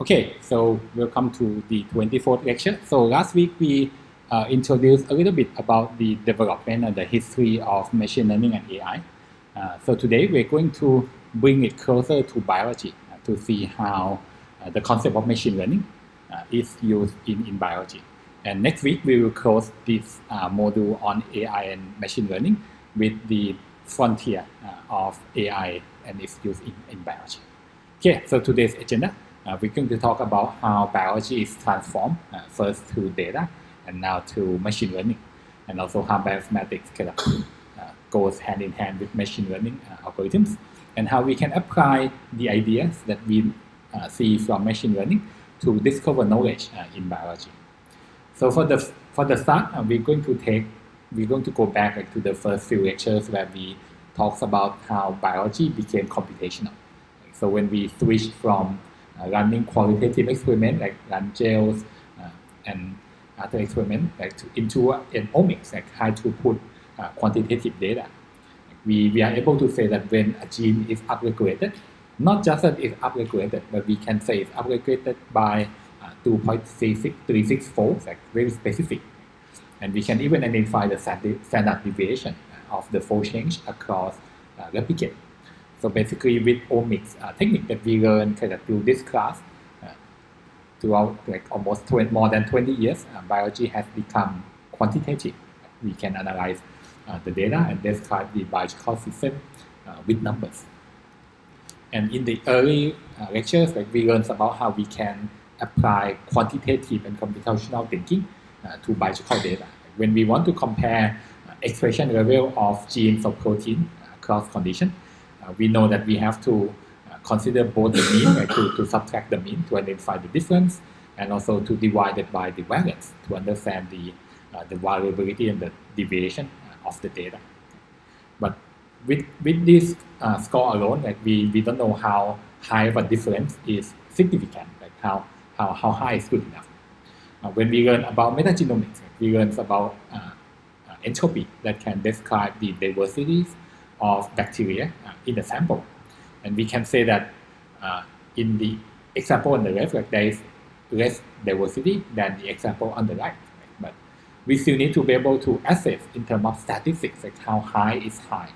Okay, so welcome to the 24th lecture. So last week we introduced a little bit about the development and the history of machine learning and AI. So today we're going to bring it closer to biology to see how the concept of machine learning is used in biology. And next week we will close this module on AI and machine learning with the frontier of AI and its use in biology. Okay, so today's agenda. We're going to talk about how biology is transformed first through data and now to machine learning, and also how bioinformatics kind of goes hand in hand with machine learning algorithms, and how we can apply the ideas that we see from machine learning to discover knowledge in biology. So for the start, we're going to go back to the first few lectures where we talked about how biology became computational. So when we switched from running qualitative experiments like run gels and other experiments into an omics, like high throughput quantitative data. We are able to say that when a gene is upregulated, not just that it's upregulated, but we can say it's upregulated by 2.36 folds, like very specific. And we can even identify the standard deviation of the fold change across replicate. So basically, with omics technique that we learned through this class, throughout almost more than 20 years, biology has become quantitative. We can analyze the data and describe the biological system with numbers. And in the early lectures, we learned about how we can apply quantitative and computational thinking to biological data. When we want to compare expression level of genes or protein across conditions, we know that we have to consider both the mean, to subtract the mean to identify the difference, and also to divide it by the variance to understand the variability and the deviation of the data. But with this score alone, we don't know how high of a difference is significant, how high is good enough. When we learn about metagenomics, we learn about entropy that can describe the diversities of bacteria in the sample. And we can say that in the example on the left, there is less diversity than the example on the right. But we still need to be able to assess in terms of statistics, how high is high,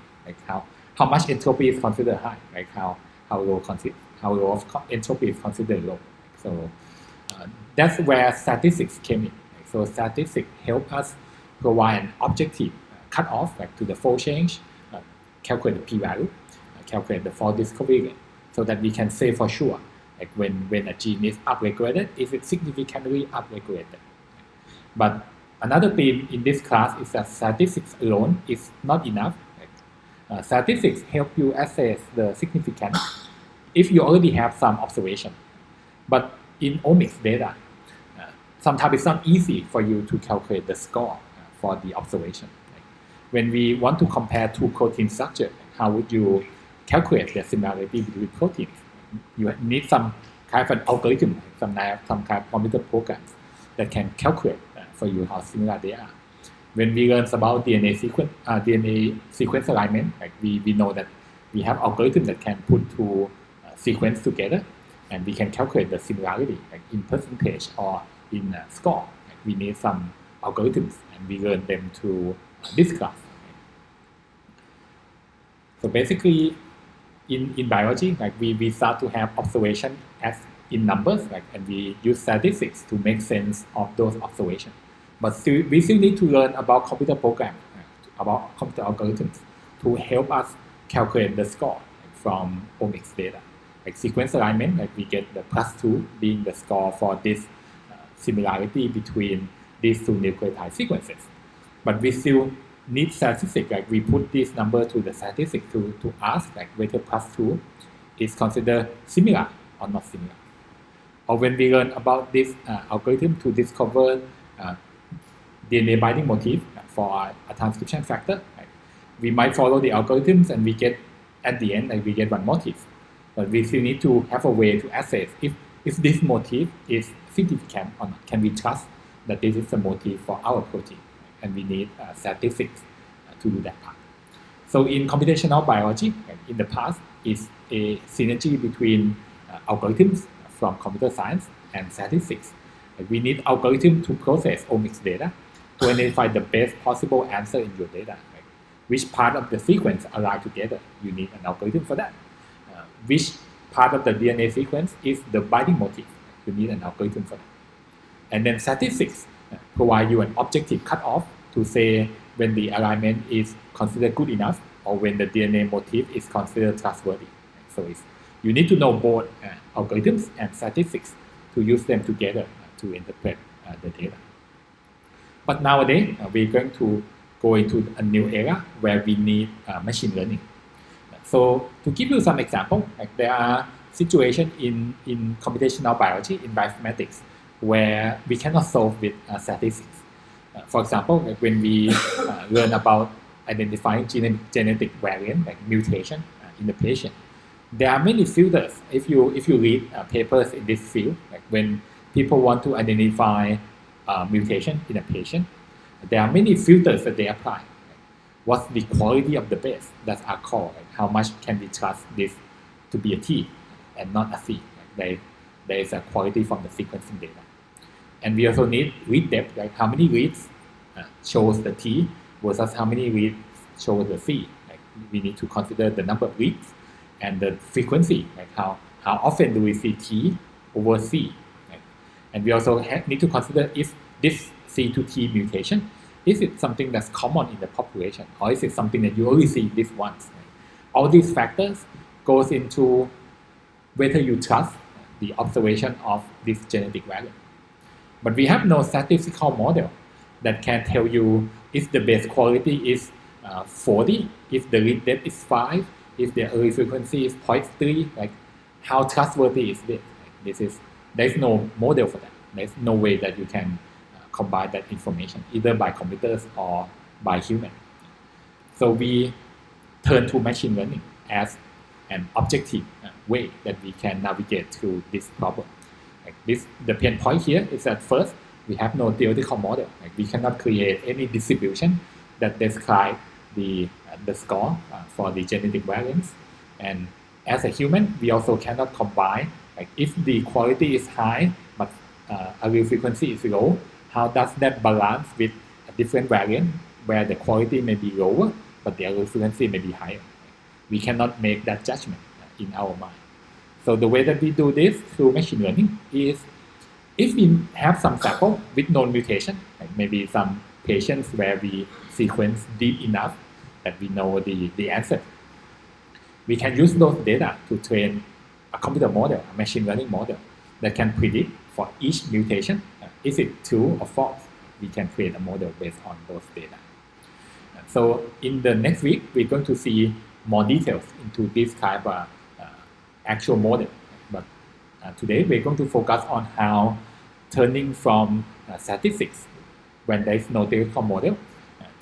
how much entropy is considered high, how low of entropy is considered low. So that's where statistics came in. So statistics help us provide an objective cutoff to the fold change, calculate the p-value, calculate the false discovery rate, so that we can say for sure, when a gene is upregulated, is it significantly upregulated. But another theme in this class is that statistics alone is not enough. Statistics help you assess the significance if you already have some observation. But in omics data, sometimes it's not easy for you to calculate the score for the observation. When we want to compare two protein structures, how would you calculate the similarity between proteins? You need some kind of an algorithm, some kind of computer programs that can calculate for you how similar they are. When we learn about DNA sequence alignment, we know that we have algorithms that can put two sequences together, and we can calculate the similarity in percentage or in score. We need some algorithms, and we learn them through this class. So basically, in biology, we start to have observation as in numbers, and we use statistics to make sense of those observations. But we still need to learn about computer programs, about computer algorithms to help us calculate the score from omics data. Sequence alignment, we get the +2 being the score for this similarity between these two nucleotide sequences. But we still need statistics, we put this number to the statistics to ask whether +2 is considered similar or not similar. Or when we learn about this algorithm to discover DNA binding motif for a transcription factor, we might follow the algorithms and we get, at the end, we get one motif. But we still need to have a way to assess if this motif is significant or not. Can we trust that this is the motif for our protein? And we need statistics to do that part. So in computational biology, in the past, is a synergy between algorithms from computer science and statistics. We need algorithm to process omics data to identify the best possible answer in your data. Which part of the sequence align together? You need an algorithm for that. Which part of the DNA sequence is the binding motif? You need an algorithm for that. And then statistics provide you an objective cutoff to say when the alignment is considered good enough or when the DNA motif is considered trustworthy. So you need to know both algorithms and statistics to use them together to interpret the data. But nowadays, we're going to go into a new era where we need machine learning. So to give you some example, there are situations in computational biology, in bioinformatics, where we cannot solve with statistics. For example, when we learn about identifying genetic variant, like mutation in the patient, there are many filters. If you read papers in this field, like when people want to identify mutation in a patient, there are many filters that they apply. What's the quality of the base? That's our call. How much can we trust this to be a T and not a C? There is a quality from the sequencing data. And we also need read depth, like how many reads shows the T versus how many reads shows the C. We need to consider the number of reads and the frequency, how often do we see T over C. And we also need to consider if this C to T mutation, is it something that's common in the population, or is it something that you only see this once? All these factors goes into whether you trust the observation of this genetic variant. But we have no statistical model that can tell you if the base quality is 40, if the read depth is 5, if the early frequency is 0.3, like how trustworthy is this? There's no model for that. There's no way that you can combine that information either by computers or by human. So we turn to machine learning as an objective way that we can navigate through this problem. The pain point here is that first, we have no theoretical model. We cannot create any distribution that describe the score for the genetic variants. And as a human, we also cannot combine, if the quality is high but allele frequency is low, how does that balance with a different variant where the quality may be lower but the allele frequency may be higher? We cannot make that judgment in our mind. So the way that we do this through machine learning is, if we have some sample with known mutation, like maybe some patients where we sequence deep enough that we know the answer, we can use those data to train a computer model, a machine learning model that can predict for each mutation, is it true or false? We can create a model based on those data. So in the next week, we're going to see more details into this type of actual model. But today, we're going to focus on how turning from statistics, when there is no theoretical model,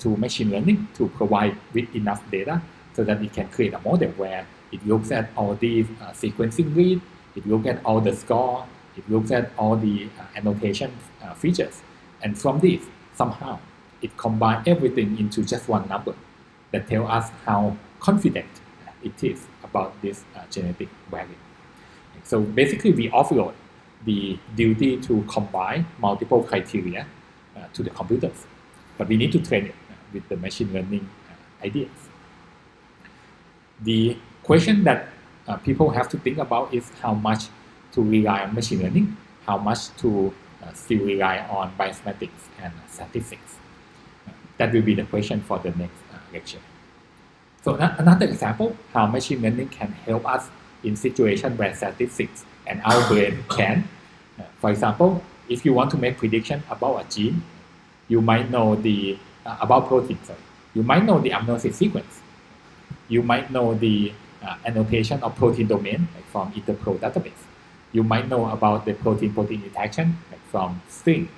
to machine learning to provide with enough data so that we can create a model where it looks at all these sequencing reads, it looks at all the score, it looks at all the annotation features. And from this, somehow, it combines everything into just one number that tells us how confident it is about this genetic variant. So basically, we offload the duty to combine multiple criteria to the computers. But we need to train it with the machine learning ideas. The question that people have to think about is how much to rely on machine learning, how much to still rely on bioinformatics and statistics. That will be the question for the next lecture. So another example, how machine learning can help us in situations where statistics and our brain can. For example, if you want to make prediction about a gene, you might know about proteins. You might know the amino acid sequence. You might know the annotation of protein domain from Interpro database. You might know about the protein-protein interaction from string.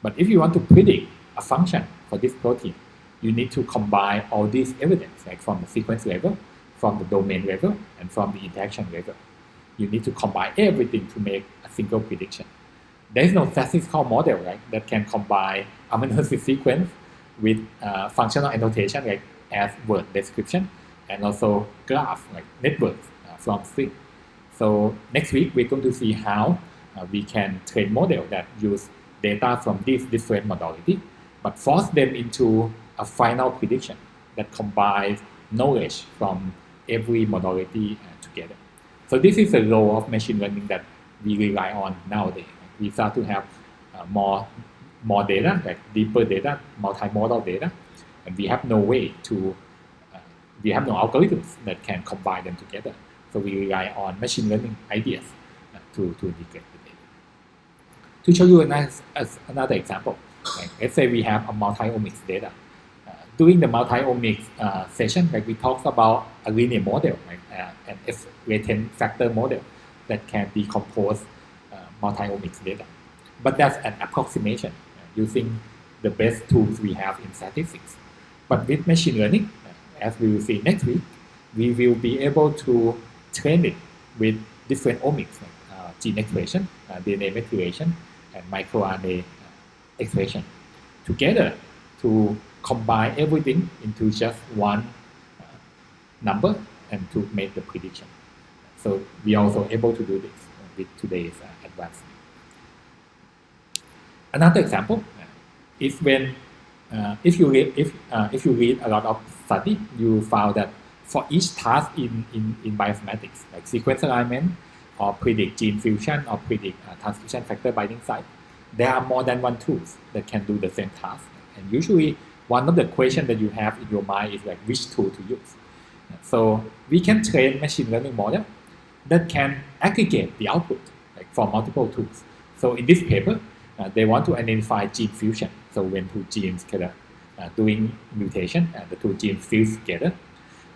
But if you want to predict a function for this protein, you need to combine all this evidence, from the sequence level, from the domain level, and from the interaction level. You need to combine everything to make a single prediction. There is no statistical model that can combine amino acid sequence with functional annotation as word description, and also graph networks from string. So next week, we're going to see how we can train models that use data from these different modalities, but force them into a final prediction that combines knowledge from every modality together. So this is the role of machine learning that we rely on nowadays. We start to have more data, like deeper data, multimodal data, and we have no way to, we have no algorithms that can combine them together. So we rely on machine learning ideas to integrate the data. To show you another example, like let's say we have a multi-omics data. During the multi-omics session, like we talked about a linear model, like an latent factor model that can decompose multi-omics data. But that's an approximation using the best tools we have in statistics. But with machine learning, as we will see next week, we will be able to train it with different omics, like gene expression, DNA methylation, and microRNA expression together to combine everything into just one number and to make the prediction. So we are also able to do this with today's advancement. Another example is when if you read a lot of study, you found that for each task in bioinformatics, like sequence alignment or predict gene fusion or predict transcription factor binding site, there are more than one tools that can do the same task. And usually one of the questions that you have in your mind is like which tool to use. So we can train machine learning model that can aggregate the output like for multiple tools. So in this paper, they want to identify gene fusion. So when two genes together doing mutation and the two genes fuse together.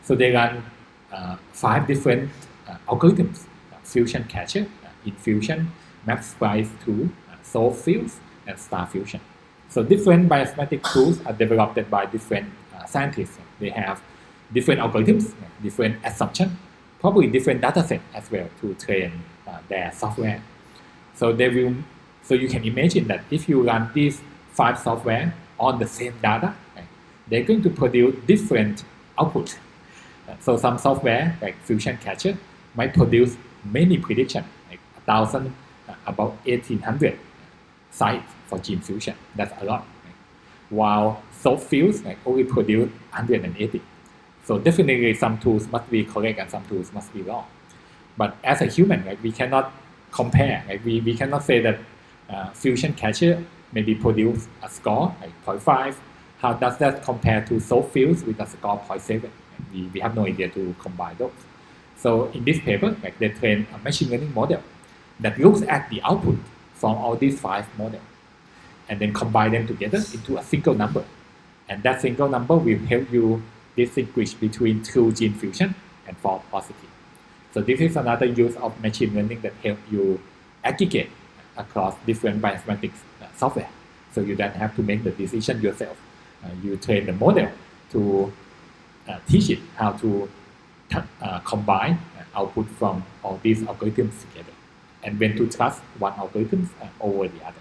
So they run 5 different algorithms: fusion catcher, infusion, map splice tool, solve fuse, and star fusion. So different bioinformatics tools are developed by different scientists. They have different algorithms, different assumptions, probably different data set as well to train their software. So they will. So you can imagine that if you run these 5 software on the same data, they're going to produce different outputs. So some software like Fusion Catcher might produce many predictions, like 1,000, about 1,800 sites for gene fusion. That's a lot. While solve fields only produce 180. So definitely some tools must be correct and some tools must be wrong. But as a human, we cannot compare. We cannot say that Fusion Catcher maybe produce a score like 0.5. How does that compare to solve fields with a score 0.7? We have no idea to combine those. So in this paper, they train a machine learning model that looks at the output from all these 5 models and then combine them together into a single number. And that single number will help you distinguish between true gene fusion and false positive. So this is another use of machine learning that helps you aggregate across different bioinformatics software. So you don't have to make the decision yourself. You train the model to teach it how to combine output from all these algorithms together and when to trust one algorithm over the other.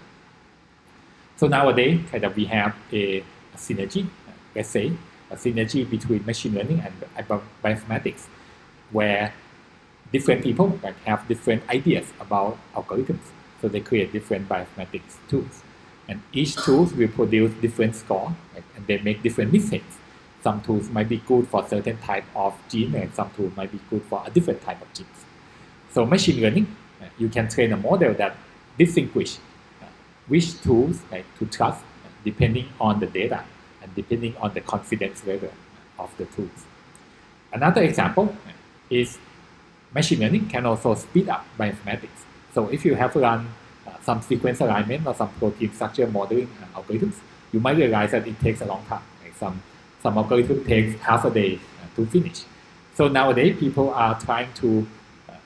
So nowadays, we have a synergy, let's say, a synergy between machine learning and bioinformatics, where different people have different ideas about algorithms. So they create different bioinformatics tools. And each tool will produce different score, and they make different mistakes. Some tools might be good for certain type of gene, and some tools might be good for a different type of genes. So machine learning, you can train a model that distinguish which tools to trust depending on the data and depending on the confidence level of the tools. Another example is machine learning can also speed up bioinformatics. So if you have run some sequence alignment or some protein structure modeling algorithms, you might realize that it takes a long time. Some algorithm takes half a day to finish. So nowadays, people are trying to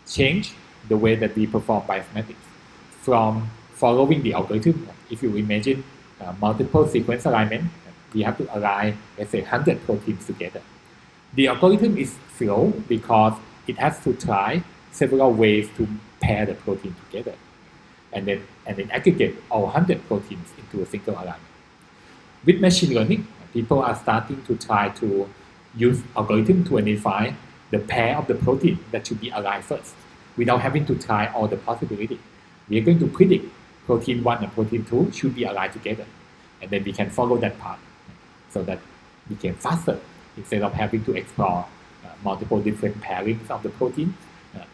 change the way that we perform bioinformatics from following the algorithm. If you imagine multiple sequence alignment, we have to align, let's say, 100 proteins together. The algorithm is slow because it has to try several ways to pair the protein together and then aggregate all 100 proteins into a single alignment. With machine learning, people are starting to try to use algorithm to identify the pair of the protein that should be aligned first. without having to try all the possibilities. We are going to predict protein 1 and protein 2 should be aligned together. And then we can follow that path so that we can faster instead of having to explore multiple different pairings of the protein.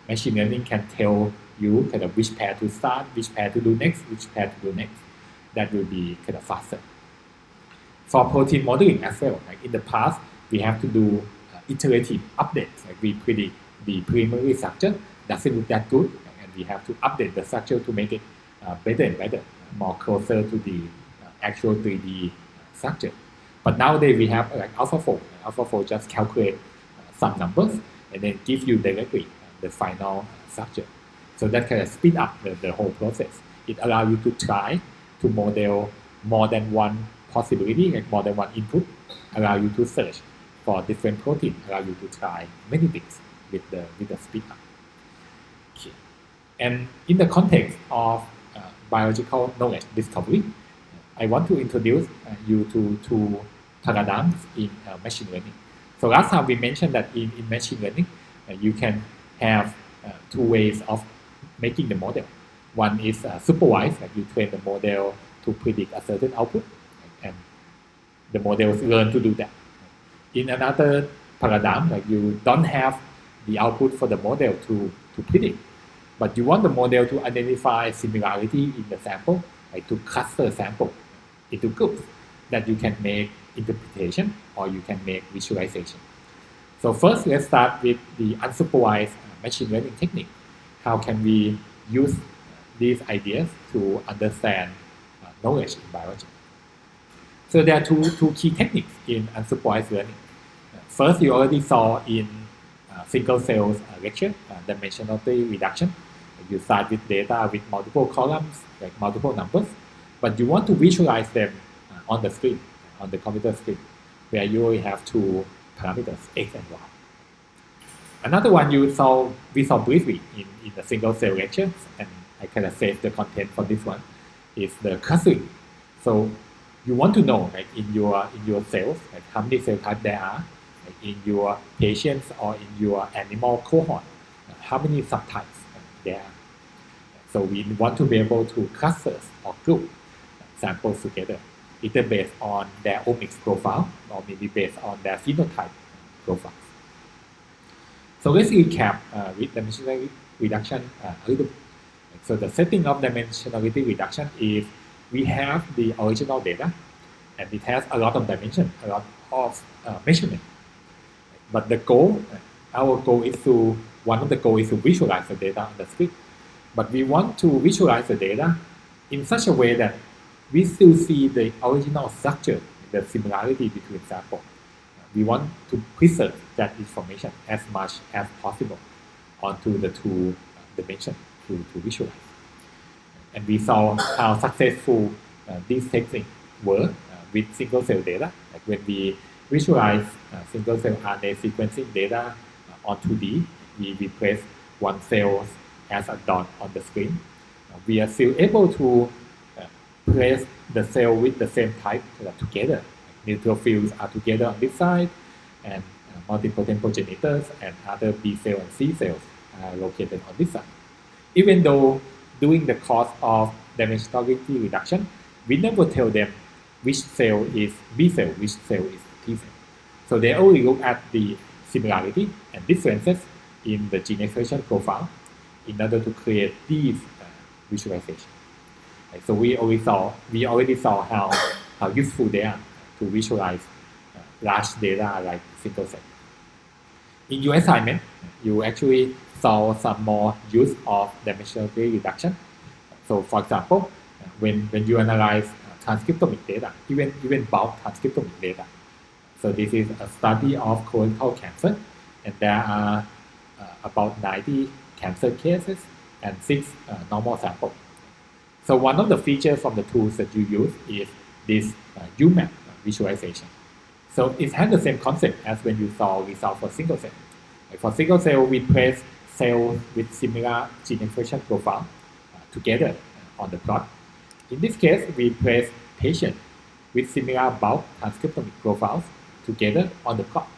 Machine learning can tell you kind of which pair to start, which pair to do next, which pair to do next. That will be kind of faster. For protein modeling as well, like in the past, we have to do iterative updates. Like we predict the preliminary structure doesn't look that good, and we have to update the structure to make it better and better, more closer to the actual 3D structure. But nowadays we have like AlphaFold. AlphaFold just calculate some numbers and then give you directly the final structure. So that kind of speed up the whole process. It allows you to try to model more than one possibility, like more than one input, allow you to search for different proteins, allow you to try many things with the speed up. Okay. And in the context of biological knowledge discovery, I want to introduce you to two paradigms in machine learning. So last time we mentioned that in machine learning, you can have two ways of making the model. One is supervised, like you train the model to predict a certain output, and the models learn to do that. In another paradigm, like you don't have the output for the model to predict, but you want the model to identify similarity in the sample, like to cluster sample into groups that you can make interpretation or you can make visualization. So first, let's start with the unsupervised machine learning technique. How can we use these ideas to understand knowledge in biology? So there are two key techniques in unsupervised learning. First, you already saw in single cell lecture, dimensionality reduction. You start with data with multiple columns, like multiple numbers, but you want to visualize them on the screen, on the computer screen, where you only have two parameters, x and y. Another one we saw briefly in the single cell lecture, and I kind of saved the content for this one, is the clustering. So you want to know, like in your cells, like how many cell types there are, like in your patients or in your animal cohort, how many subtypes there are. So we want to be able to cluster or group samples together, either based on their omics profile or maybe based on their phenotype profiles. So let's recap with dimensionality reduction a little bit. So the setting of dimensionality reduction is we have the original data, and it has a lot of dimension, a lot of measurement. But the goal, one of the goals is to visualize the data on the screen. But we want to visualize the data in such a way that we still see the original structure, the similarity between samples. We want to preserve that information as much as possible onto the two dimensions to visualize. And we saw how successful these techniques were with single cell data. Like when we visualize single cell RNA sequencing data on 2D, we place one cell as a dot on the screen. We are still able to place the cell with the same type together. Neutrophils are together on this side, and multipotent progenitors and other B cells and C cells are located on this side. Even though during the course of dimensionality reduction, we never tell them which cell is B cell, which cell is T cell. So they only look at the similarity and differences in the gene expression profile in order to create these visualizations. So we already saw how useful they are to visualize large data like single cell. In your assignment, you actually saw some more use of dimensionality reduction. So for example, when you analyze transcriptomic data, even bulk transcriptomic data. So this is a study of colorectal cancer, and there are about 90 cancer cases and 6 normal samples. So one of the features from the tools that you use is this UMAP visualization. So it has the same concept as when you saw results for single cell. Like for single cell, we place cells with similar gene expression profile together on the plot. In this case, we place patients with similar bulk transcriptomic profiles together on the plot.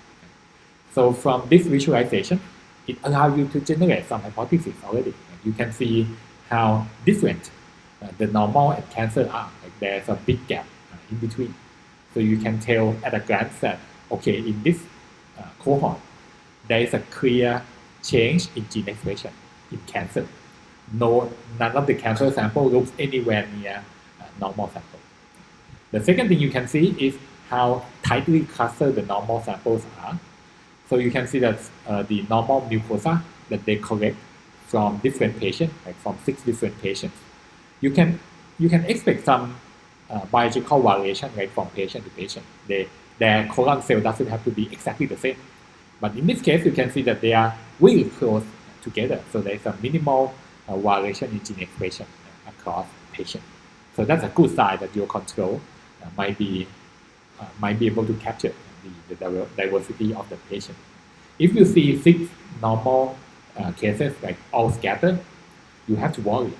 So from this visualization, it allows you to generate some hypotheses already. You can see how different the normal and cancer are. Like there's a big gap in between. So you can tell at a glance that, okay, in this cohort, there is a clear change in gene expression in cancer. None of the cancer sample looks anywhere near normal sample. The second thing you can see is how tightly clustered the normal samples are. So you can see that the normal mucosa that they collect from different patients, like from 6 different patients, you can expect some biological variation, right, from patient to patient. Their colon cell doesn't have to be exactly the same. But in this case, you can see that they are really close together. So there's a minimal variation in gene expression across patients. So that's a good sign that your control might be able to capture the diversity of the patient. If you see 6 normal cases, like all scattered, you have to worry.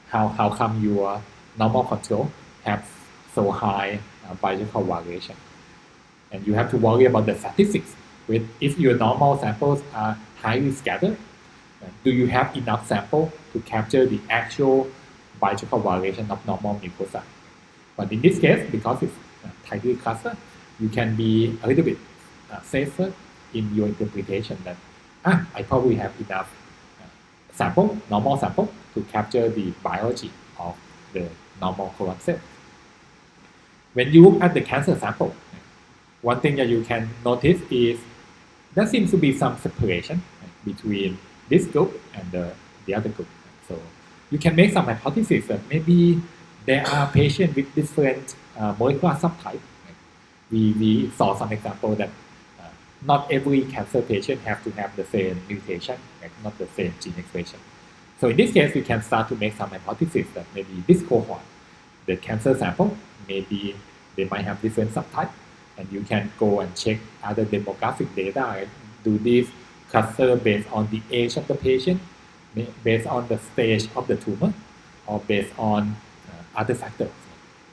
How come your normal control have so high biological variation? And you have to worry about the statistics. If your normal samples are highly scattered, do you have enough sample to capture the actual biological variation of normal mucosa? But in this case, because it's tightly clustered, you can be a little bit safer in your interpretation that I probably have enough normal sample, to capture the biology of the normal colon cell. When you look at the cancer sample, one thing that you can notice is there seems to be some separation between this group and the other group. So you can make some hypotheses that maybe there are patients with different molecular subtypes. We saw some example that not every cancer patient has to have the same mutation, not the same gene expression. So in this case, we can start to make some hypotheses that maybe this cohort, the cancer sample, maybe they might have different subtypes, and you can go and check other demographic data. Right? Do these cluster based on the age of the patient, based on the stage of the tumor, or based on other factors.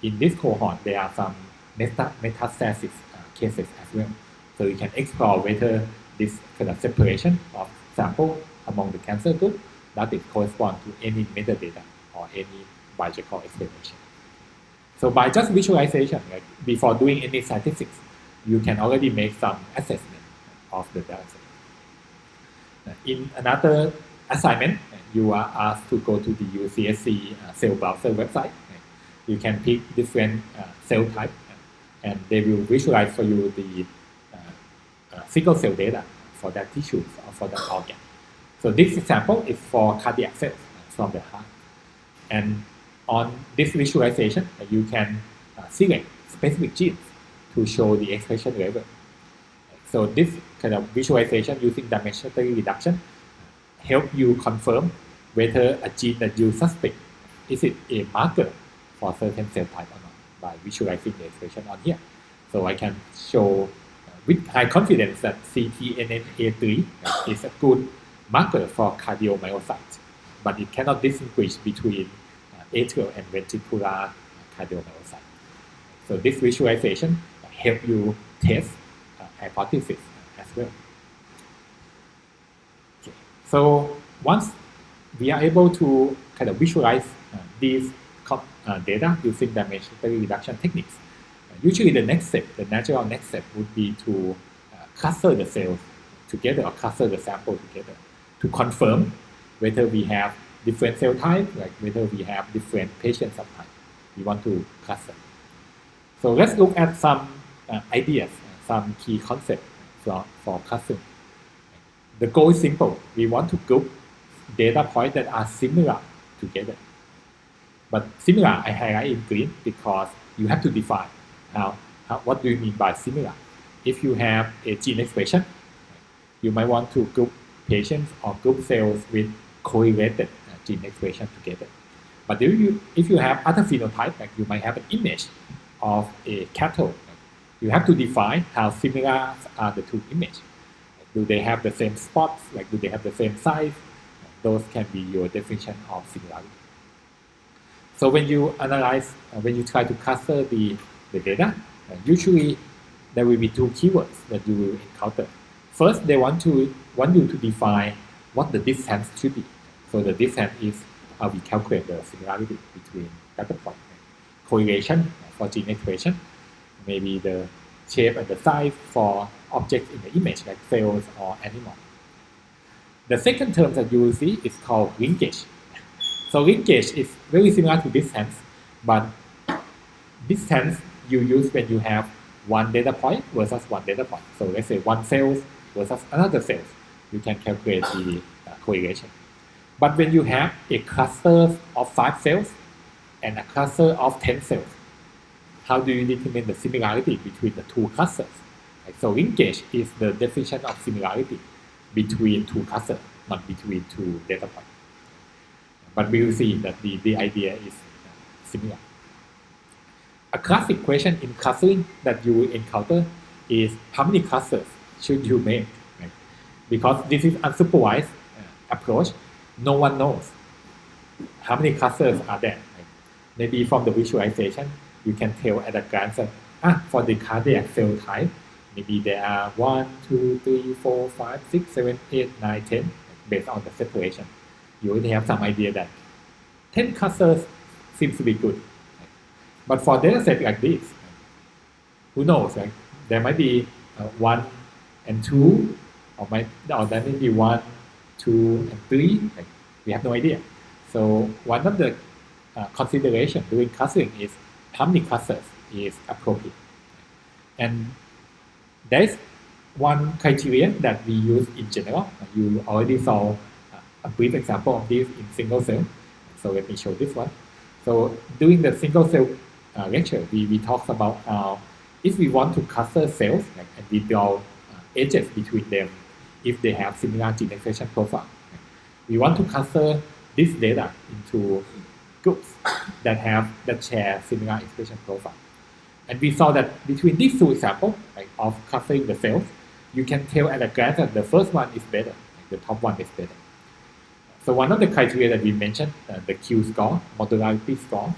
In this cohort, there are some metastasis cases as well. So you can explore whether this kind of separation of sample among the cancer group that it corresponds to any metadata or any biological explanation. So by just visualization, right, before doing any statistics, you can already make some assessment of the data. In another assignment, you are asked to go to the UCSC cell browser website. You can pick different cell types, and they will visualize for you the sickle cell data for that tissue or for that organ. So this example is for cardiac cells from the heart. And on this visualization, you can select specific genes to show the expression level. So this kind of visualization using dimensional reduction help you confirm whether a gene that you suspect is it a marker for certain cell type or not by visualizing the expression on here. So I can show with high confidence that ctNNA3 is a good marker for cardiomyocytes, but it cannot distinguish between atrial and ventricular cardiomyocytes. So this visualization help you test hypothesis as well. Okay. So once we are able to kind of visualize these data using dimensional reduction techniques, usually the next step, the natural next step would be to cluster the cells together or cluster the sample together to confirm whether we have different cell types, like whether we have different patient subtypes. We want to cluster. So let's look at some ideas, some key concepts for clustering. The goal is simple. We want to group data points that are similar together. But similar, I highlight in green because you have to define what do you mean by similar. If you have a gene expression, you might want to group patients or group cells with correlated gene expression together. But if you have other phenotype, like you might have an image of a cattle, you have to define how similar are the two images. Do they have the same spots? Like, do they have the same size? Those can be your definition of similarity. So when you analyze, when you try to cluster the data, usually there will be two keywords that you will encounter. First, they want you to define what the distance should be. So the distance is how we calculate the similarity between data points. Correlation for gene expression, maybe the shape and the size for objects in the image like cells or animals. The second term that you will see is called linkage. So linkage is very similar to distance, but distance you use when you have one data point versus one data point. So let's say one cell versus another cell, you can calculate the correlation. But when you have a cluster of 5 cells and a cluster of 10 cells, how do you determine the similarity between the two clusters? So linkage is the definition of similarity between two clusters, not between two data points. But we will see that the idea is similar. A classic question in clustering that you will encounter is how many clusters should you make? Right? Because this is unsupervised approach, no one knows how many clusters are there. Right? Maybe from the visualization, you can tell at a glance that for the cardiac cell type, maybe there are 1, 2, 3, 4, 5, 6, 7, 8, 9, 10, based on the separation. You already have some idea that 10 clusters seems to be good. But for data set like this, who knows? Right? There might be 1 and 2, or there may be 1, 2, and 3. Like, we have no idea. So one of the considerations during clustering is how many clusters is appropriate. And there is one criteria that we use in general. You already saw a brief example of this in single cell. So let me show this one. So during the single cell lecture, we talked about how if we want to cluster cells, and we draw edges between them if they have similar gene expression profile. We want to cluster this data into groups that share similar expression profile. And we saw that between these two examples of clustering the cells, you can tell at a glance that the first one is better, the top one is better. So one of the criteria that we mentioned, the Q score, modularity score,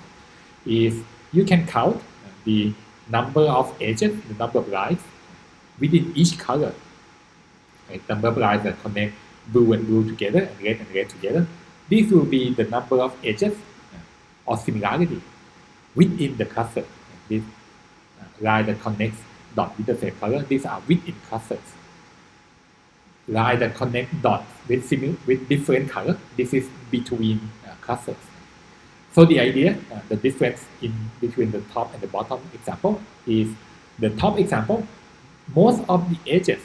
is you can count the number of edges, the number of lines within each color. Right? The number of lines that connect blue and blue together and red together. This will be the number of edges or similarity within the cluster. This line that connects dots with the same color, these are within clusters. Line that connect dots with different color, this is between clusters. So the idea, the difference in between the top and the bottom example is the top example, most of the edges,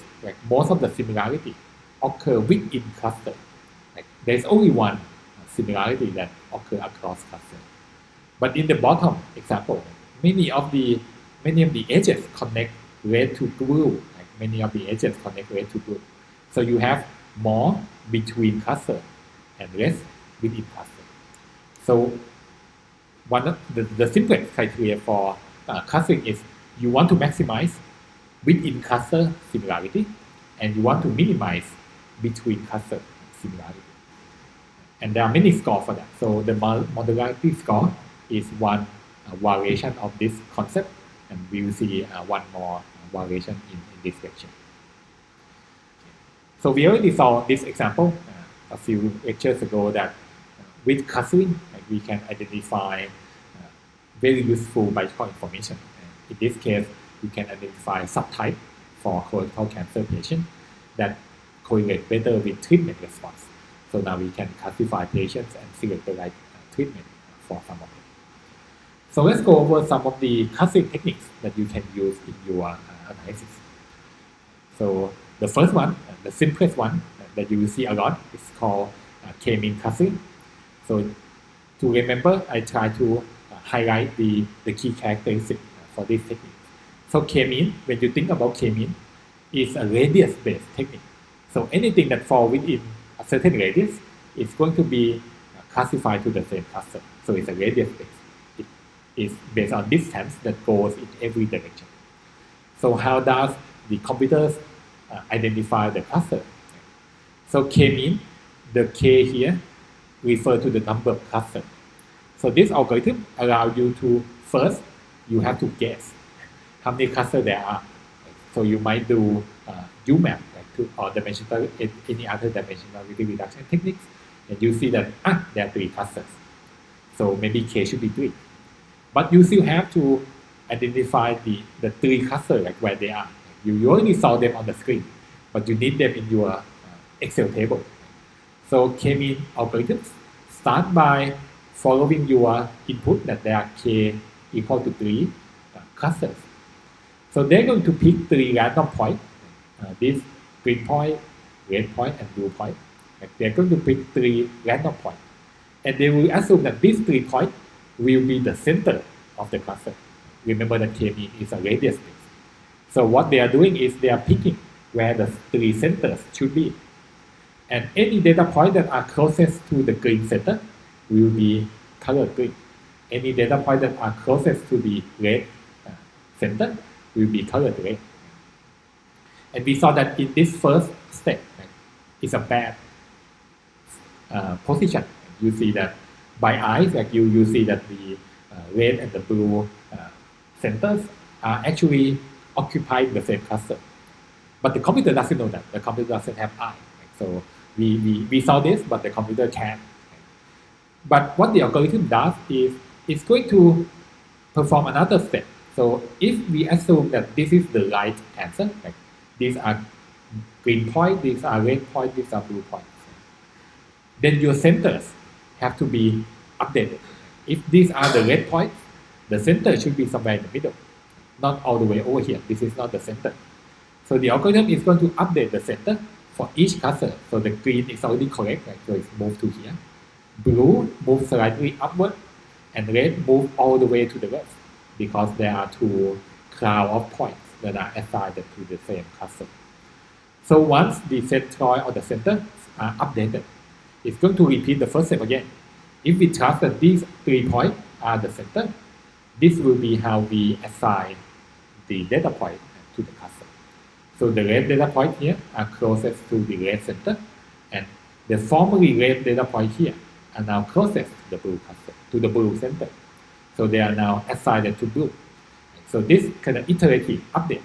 most of the similarity occur within cluster. There's only one similarity that occur across cluster. But in the bottom example, many of the edges connect red to blue. Many of the edges connect red to blue. So you have more between cluster and less within cluster. So one of the simplest criteria for clustering is you want to maximize within cluster similarity and you want to minimize between cluster similarity. And there are many scores for that. So the modularity score is one variation of this concept, and we will see one more variation in this lecture. So we already saw this example a few lectures ago that with clustering, we can identify very useful biological information. In this case, we can identify subtype for colorectal cancer patients that correlate better with treatment response. So now we can classify patients and select the right treatment for some of them. So let's go over some of the clustering techniques that you can use in your analysis. So the first one, the simplest one that you will see a lot is called k-mean clustering. So to remember, I try to highlight the key characteristics for this technique. So k-mean, when you think about k-mean, is a radius-based technique. So anything that falls within a certain radius is going to be classified to the same cluster. So it's a radius-based. It is based on distance that goes in every direction. So how does the computers identify the cluster? So k-mean, the k here refer to the number of clusters. So this algorithm allows you to first, you have to guess how many clusters there are. So you might do UMAP, or dimensional any other dimensionality reduction techniques, and you see that there are 3 clusters. So maybe K should be 3. But you still have to identify the 3 clusters, like where they are. You already saw them on the screen, but you need them in your Excel table. So K-mean algorithms start by following your input that there are K equal to 3 clusters. So they're going to pick 3 random points, this green point, red point, and blue point. They're going to pick 3 random points. And they will assume that these 3 points will be the center of the cluster. Remember that K-mean is a radius space. So what they are doing is they are picking where the 3 centers should be. And any data point that are closest to the green center will be colored green. Any data point that are closest to the red center will be colored red. And we saw that in this first step, it's a bad position. You see that by eyes, like you see that the red and the blue centers are actually occupying the same cluster. But the computer doesn't know that. The computer doesn't have eye. So we saw this, but the computer can't. But what the algorithm does is it's going to perform another step. So if we assume that this is the right answer, like these are green points, these are red points, these are blue points, then your centers have to be updated. If these are the red points, the center should be somewhere in the middle, not all the way over here. This is not the center. So the algorithm is going to update the center for each cluster. So the green is already correct, right? So it's moved to here. Blue moves slightly upward, and red moves all the way to the left because there are 2 cloud of points that are assigned to the same cluster. So once the centroid or the center are updated, it's going to repeat the first step again. If we trust that these 3 points are the center, this will be how we assign the data point to the cluster. So the red data point here are closest to the red center, and the formerly red data point here are now closest to the blue cluster, to the blue center. So they are now assigned to blue. So this kind of iterative updates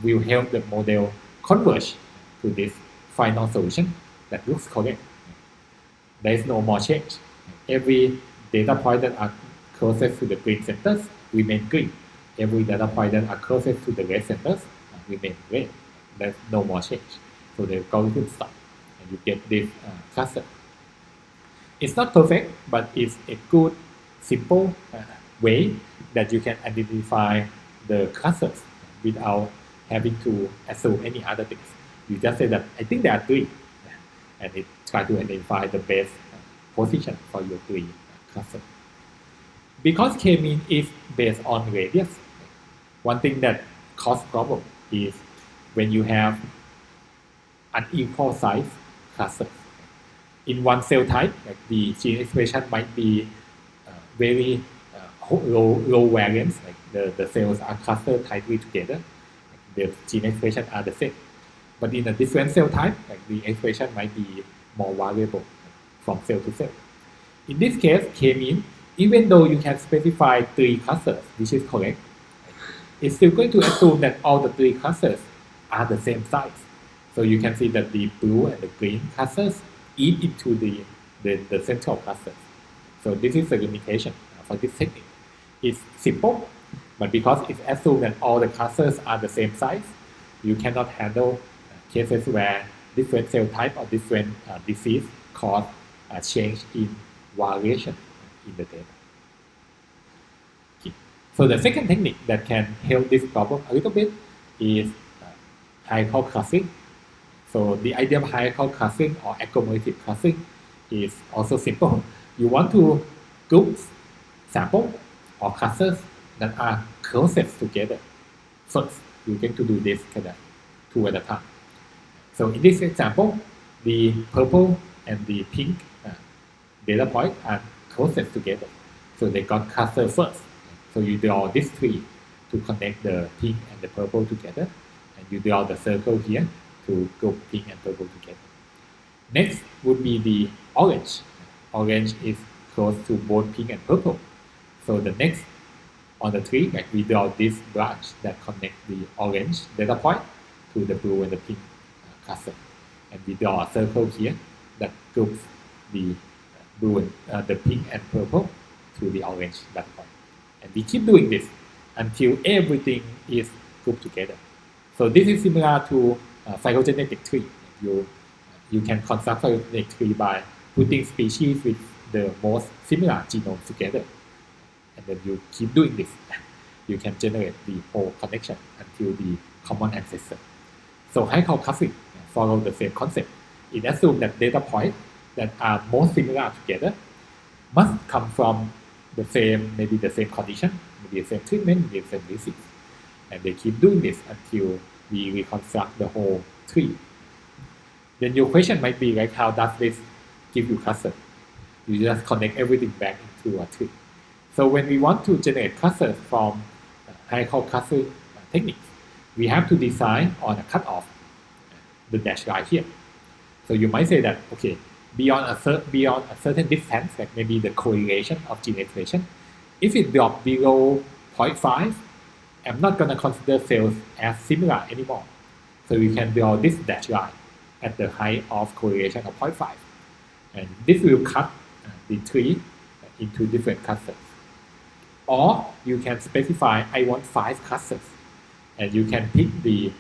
will help the model converge to this final solution that looks correct. There is no more change. Every data point that are closest to the green centers remain green. Every data point that are closest to the red centers remain red. There's no more change. So the algorithm stops, and you get this cluster. It's not perfect, but it's a good, simple way that you can identify the clusters without having to assume any other things. You just say that I think there are 3, and it try to identify the best position for your 3 clusters. Because K-mean is based on radius, one thing that causes problem is when you have unequal size clusters. In one cell type, like the gene expression might be very low variance, like the cells are clustered tightly together, the gene expression are the same. But in a different cell type, like the expression might be more variable from cell to cell. In this case, K-mean, even though you can specify 3 clusters, which is correct, it's still going to assume that all the 3 clusters are the same size. So you can see that the blue and the green clusters eat into the central clusters. So this is the limitation for this technique. It's simple, but because it's assumed that all the clusters are the same size, you cannot handle cases where different cell type or different disease cause a change in variation in the data. Okay. So the second technique that can help this problem a little bit is hierarchical clustering. So the idea of hierarchical clustering or accumulative clustering is also simple. You want to group samples or clusters that are closest together first. You're going to do this kind of 2 at a time. So in this example, the purple and the pink data point are closest together. So they got clustered first. So you draw this tree to connect the pink and the purple together. And you draw the circle here to group pink and purple together. Next would be the orange. Orange is close to both pink and purple. So the next on the tree, like we draw this branch that connects the orange data point to the blue and the pink cluster. And we draw a circle here that groups the blue, the pink and purple to the orange data point. And we keep doing this until everything is grouped together. So this is similar to phylogenetic tree. You can construct phylogenetic tree by putting species with the most similar genomes together. And then you keep doing this. You can generate the whole connection until the common ancestor. So hierarchical clustering follow the same concept. It assumes that data points that are most similar together must come from the same, maybe the same condition, maybe the same treatment, maybe the same disease. And they keep doing this until we reconstruct the whole tree. Then your question might be like, how does this give you cluster? You just connect everything back into a tree. So when we want to generate clusters from hierarchical cluster techniques, we have to design on a cutoff, the dashed line here. So you might say that, okay, beyond a certain distance, like maybe the correlation of gene expression, if it drops below 0.5, I'm not going to consider cells as similar anymore. So we can draw this dashed line at the height of correlation of 0.5. And this will cut the tree into different clusters. Or you can specify, I want 5 clusters. And you can pick the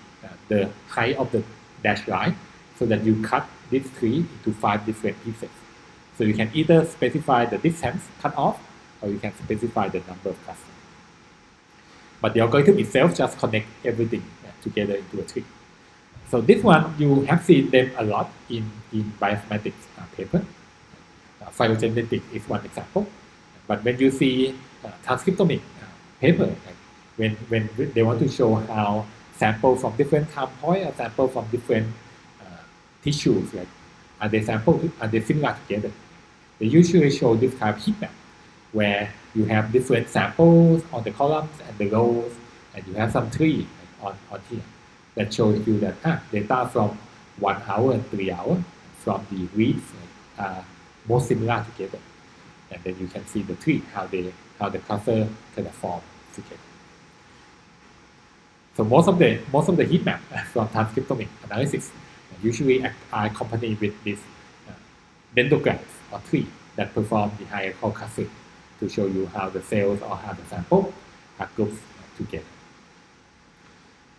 height of the dashed line so that you cut this tree into 5 different pieces. So you can either specify the distance cut off, or you can specify the number of clusters. But the algorithm itself just connects everything together into a tree. So this one, you have seen them a lot in bioinformatics paper. Phylogenetic is one example. But when you see transcriptomic paper, like when they want to show how samples from different time points or samples from different tissues, like are they similar together? They usually show this kind of heat map where you have different samples on the columns and the rows, and you have some tree on here that shows you that data from 1 hour and 3 hours from the reads are most similar together. And then you can see the tree, how the cluster kind of form together. So most of the heat map from transcriptomic analysis usually are accompanied with this dendrograms or tree that perform the hierarchical clustering to show you how the cells or how the sample are grouped together.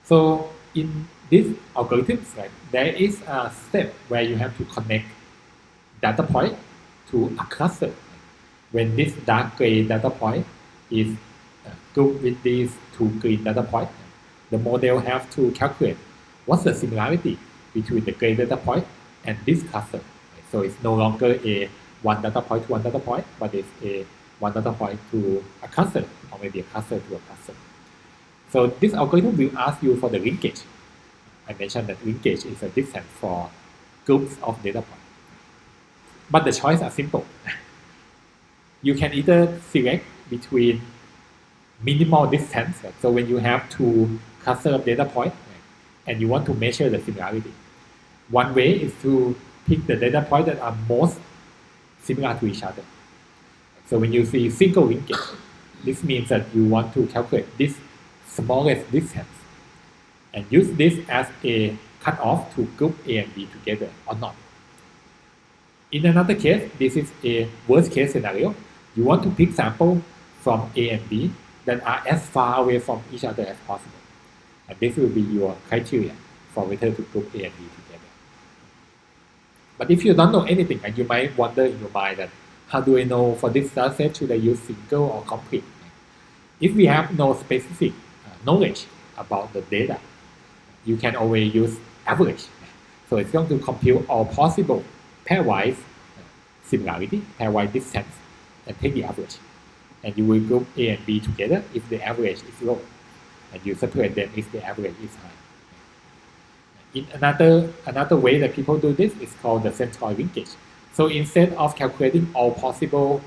So in these algorithms, there is a step where you have to connect data point to a cluster. When this dark gray data point is grouped with these 2 green data points, the model have to calculate what's the similarity between the gray data point and this cluster. So it's no longer a 1 data point to 1 data point, but it's a 1 data point to a cluster, or maybe a cluster to a cluster. So this algorithm will ask you for the linkage. I mentioned that linkage is a distance for groups of data points. But the choices are simple. You can either select between minimal distance, so when you have 2 clusters of data points, and you want to measure the similarity. One way is to pick the data points that are most similar to each other. So when you see single linkage, this means that you want to calculate this smallest distance and use this as a cutoff to group A and B together or not. In another case, this is a worst case scenario. You want to pick samples from A and B that are as far away from each other as possible. And this will be your criteria for whether to group A and B together. But if you don't know anything, and you might wonder in your mind that, how do I know for this data set, should I use single or complete? If we have no specific knowledge about the data, you can always use average. So it's going to compute all possible pairwise similarity, pairwise distance, and take the average. And you will group A and B together if the average is low. And you separate them if the average is high. In another way that people do this is called the centroid linkage. So instead of calculating all possible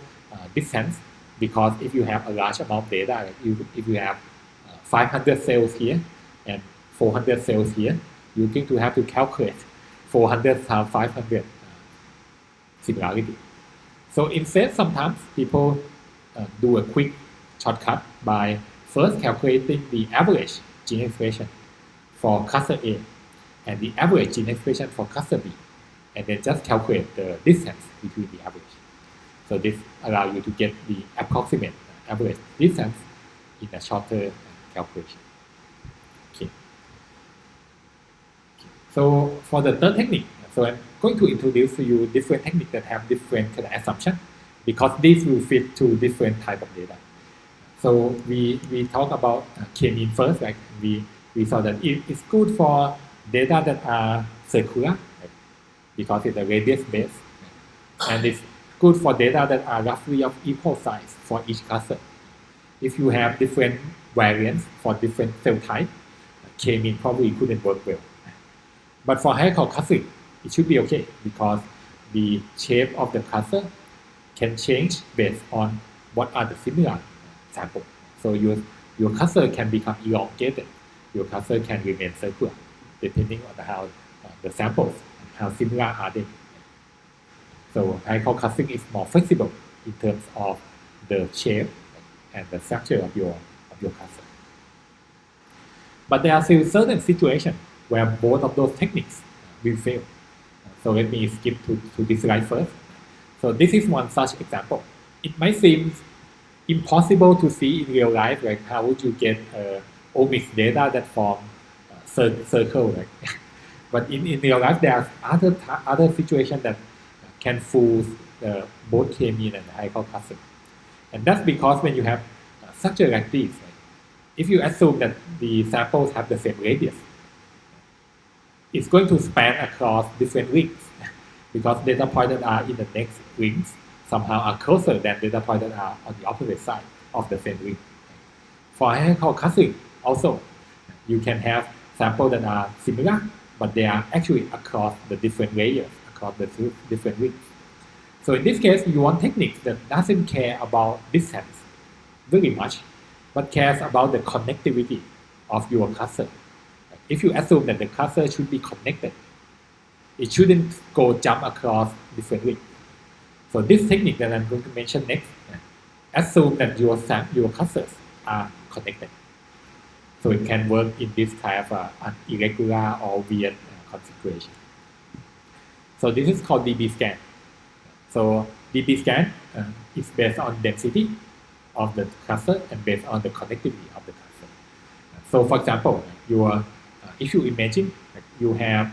distance, because if you have a large amount of data, like if you have 500 cells here and 400 cells here, you're going to have to calculate 400 times 500 similarity. So instead, sometimes people do a quick shortcut by first calculating the average gene expression for cluster A, and the average gene expression for cluster B, and then just calculate the distance between the average. So this allows you to get the approximate average distance in a shorter calculation. Okay. So for the third technique, so I'm going to introduce to you different techniques that have different kind of assumptions, because these will fit to different type of data. So we talk about k-mean first. Like we saw that it's good for data that are circular, right? Because it's a radius base, right? And it's good for data that are roughly of equal size for each cluster. If you have different variants for different cell type, k-mean probably couldn't work well. But for hierarchical clustering, it should be okay, because the shape of the cluster can change based on what are the similar samples. So your cluster can become elongated. Your cluster can remain circular, depending on how the samples, how similar are they. So hierarchical clustering is more flexible in terms of the shape and the structure of your cluster. But there are still certain situations where both of those techniques will fail. So let me skip to this slide first. So this is one such example. It might seem impossible to see in real life, like how would you get omics data that form circle, right? But in real life, there are other situations that can fool both k-mean and hierarchical clustering. And that's because when you have structure like this, right, if you assume that the samples have the same radius, it's going to span across different rings, because data points that are in the next rings somehow are closer than data points that are on the opposite side of the same ring. For hierarchical clustering, also, you can have samples that are similar, but they are actually across the different layers, across the different rings. So in this case, you want techniques that doesn't care about distance very much, but cares about the connectivity of your cluster. If you assume that the cluster should be connected, it shouldn't go jump across different rings. So this technique that I'm going to mention next, assume that your clusters are connected. So it can work in this kind of an irregular or weird configuration. So this is called DBSCAN. So DBSCAN is based on density of the cluster and based on the connectivity of the cluster. So for example, if you imagine you have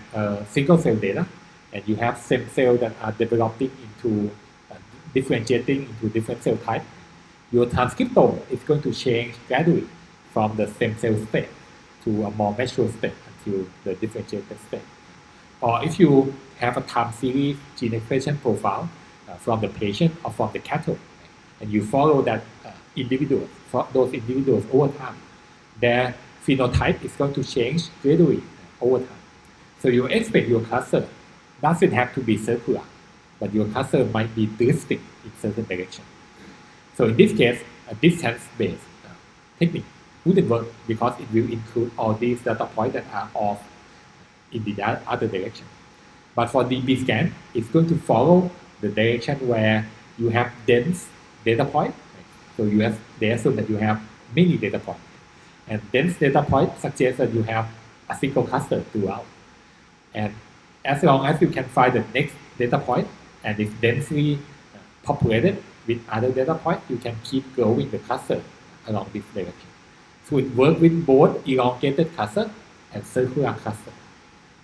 single cell data and you have stem cells that are developing into differentiating into different cell types, your transcriptome is going to change gradually from the stem cell state to a more mature state until the differentiated state. Or if you have a time series gene expression profile from the patient or from the cattle, and you follow that those individuals over time, their phenotype is going to change gradually over time. So you expect your cluster doesn't have to be circular, but your cluster might be drifting in certain direction. So in this case, a distance-based technique wouldn't work, because it will include all these data points that are off in the other direction. But for DBSCAN, it's going to follow the direction where you have dense data points. Right? So they assume that you have many data points. And dense data point suggests that you have a single cluster throughout. And as long as you can find the next data point and it's densely populated with other data points, you can keep growing the cluster along this direction. So it works with both elongated cluster and circular cluster,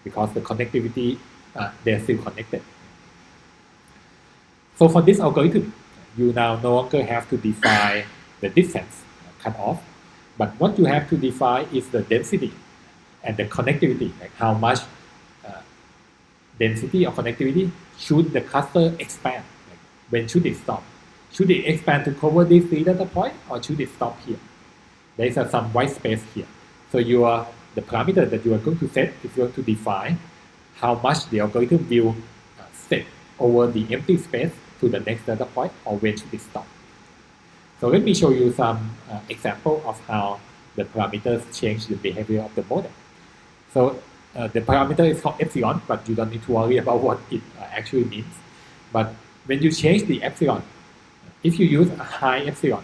because the connectivity, they're still connected. So for this algorithm, you now no longer have to define the distance cutoff, but what you have to define is the density and the connectivity, like how much density or connectivity should the cluster expand. Like when should it stop? Should it expand to cover these 3 data points, or should it stop here? There is some white space here. So the parameter that you are going to set is going to define how much the algorithm will set over the empty space to the next data point, or when should it stop. So let me show you some example of how the parameters change the behavior of the model. So the parameter is called epsilon, but you don't need to worry about what it actually means. But when you change the epsilon, if you use a high epsilon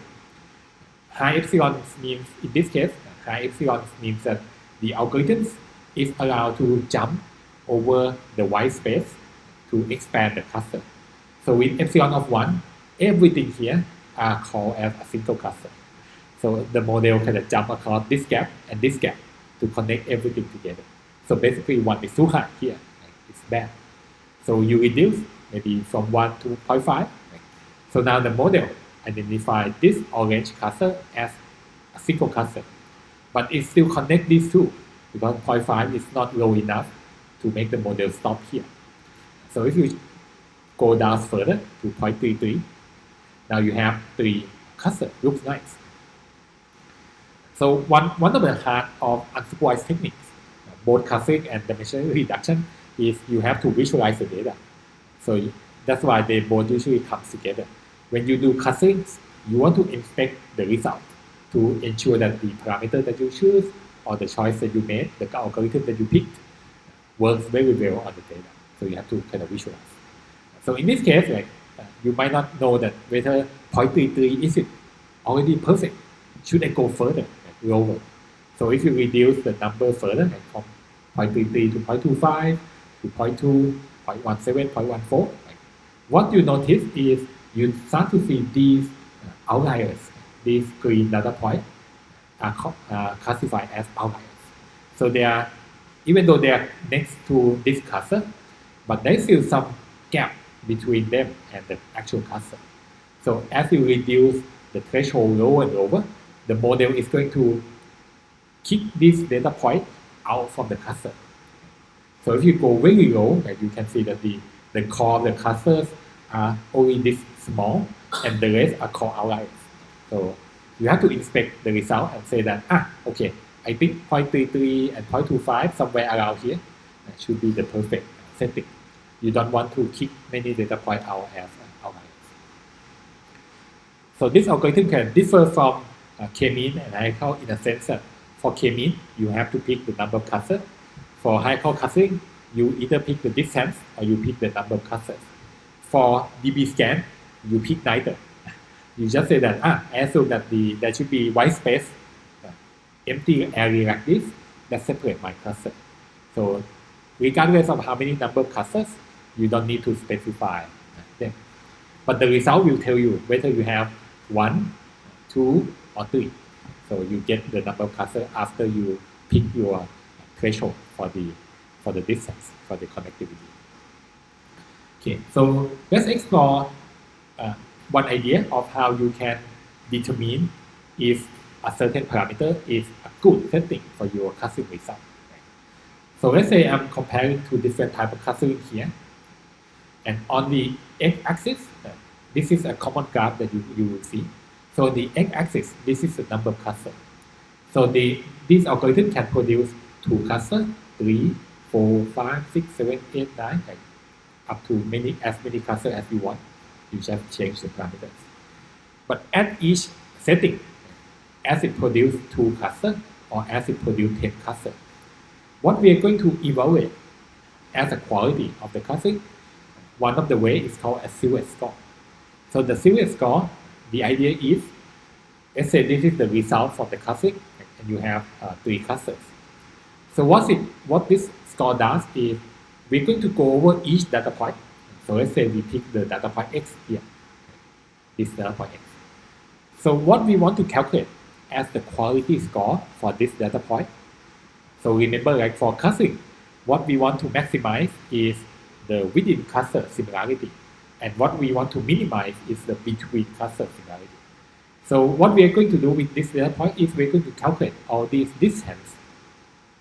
means, in this case, high epsilon means that the algorithms is allowed to jump over the white space to expand the cluster. So with epsilon of 1, everything here are called as a single cluster. So the model can jump across this gap and this gap to connect everything together. So basically 1 is too high here, it's bad. So you reduce maybe from 1 to 0.5. So now the model identifies this orange cluster as a single cluster, but it still connects these two because 0.5 is not low enough to make the model stop here. So if you go down further to 0.33, now you have 3 clusters. Looks nice. So one of the heart of unsupervised techniques, both clustering and dimensional reduction, is you have to visualize the data. So that's why they both usually come together. When you do clustering, you want to inspect the result to ensure that the parameter that you choose or the choice that you made, the algorithm that you picked, works very well on the data. So you have to kind of visualize. So in this case, you might not know that whether 0.33 is it already perfect. Should I go further, lower? So if you reduce the number further, from 0.33 to 0.25 to 0.2, 0.17, 0.14, what you notice is you start to see these outliers, these green data points are classified as outliers. So they are, even though they are next to this cluster, but there is still some gap between them and the actual cluster. So as you reduce the threshold lower and lower, the model is going to kick this data point out from the cluster. So if you go very low, you can see that the core of the clusters are only this small and the rest are called outliers. So you have to inspect the result and say that, okay, I think 0.33 and 0.25 somewhere around here should be the perfect setting. You don't want to kick many data points out as outliers. So this algorithm can differ from k-mean and hierarchical in a sense that for k-mean, you have to pick the number of clusters. For hierarchical clustering, you either pick the distance or you pick the number of clusters. For DBSCAN, you pick neither. You just say that, I assume that there should be white space, empty area like this, that separate my cluster. So regardless of how many number of clusters, you don't need to specify them. But the result will tell you whether you have 1, 2, or 3. So you get the number of clusters after you pick your threshold for the distance, for the connectivity. Okay, so let's explore one idea of how you can determine if a certain parameter is a good setting for your clustering result. So let's say I'm comparing two different types of clustering here. And on the x-axis, this is a common graph that you will see. So the x-axis, this is the number of clusters. So this algorithm can produce 2 clusters, 3, 4, 5, 6, 7, 8, 9, up to as many clusters as you want. You just change the parameters. But at each setting, as it produces 2 clusters or as it produces 10 clusters, what we are going to evaluate as a quality of the clustering, one of the ways is called a silhouette score. So the silhouette score, the idea is, let's say this is the result for the clustering, and you have 3 clusters. So what this score does is, we're going to go over each data point. So let's say we pick the data point x here, this data point x. So what we want to calculate as the quality score for this data point. So remember, like for clustering, what we want to maximize is the within cluster similarity, and what we want to minimize is the between cluster similarity. So what we are going to do with this data point is we're going to calculate all these distance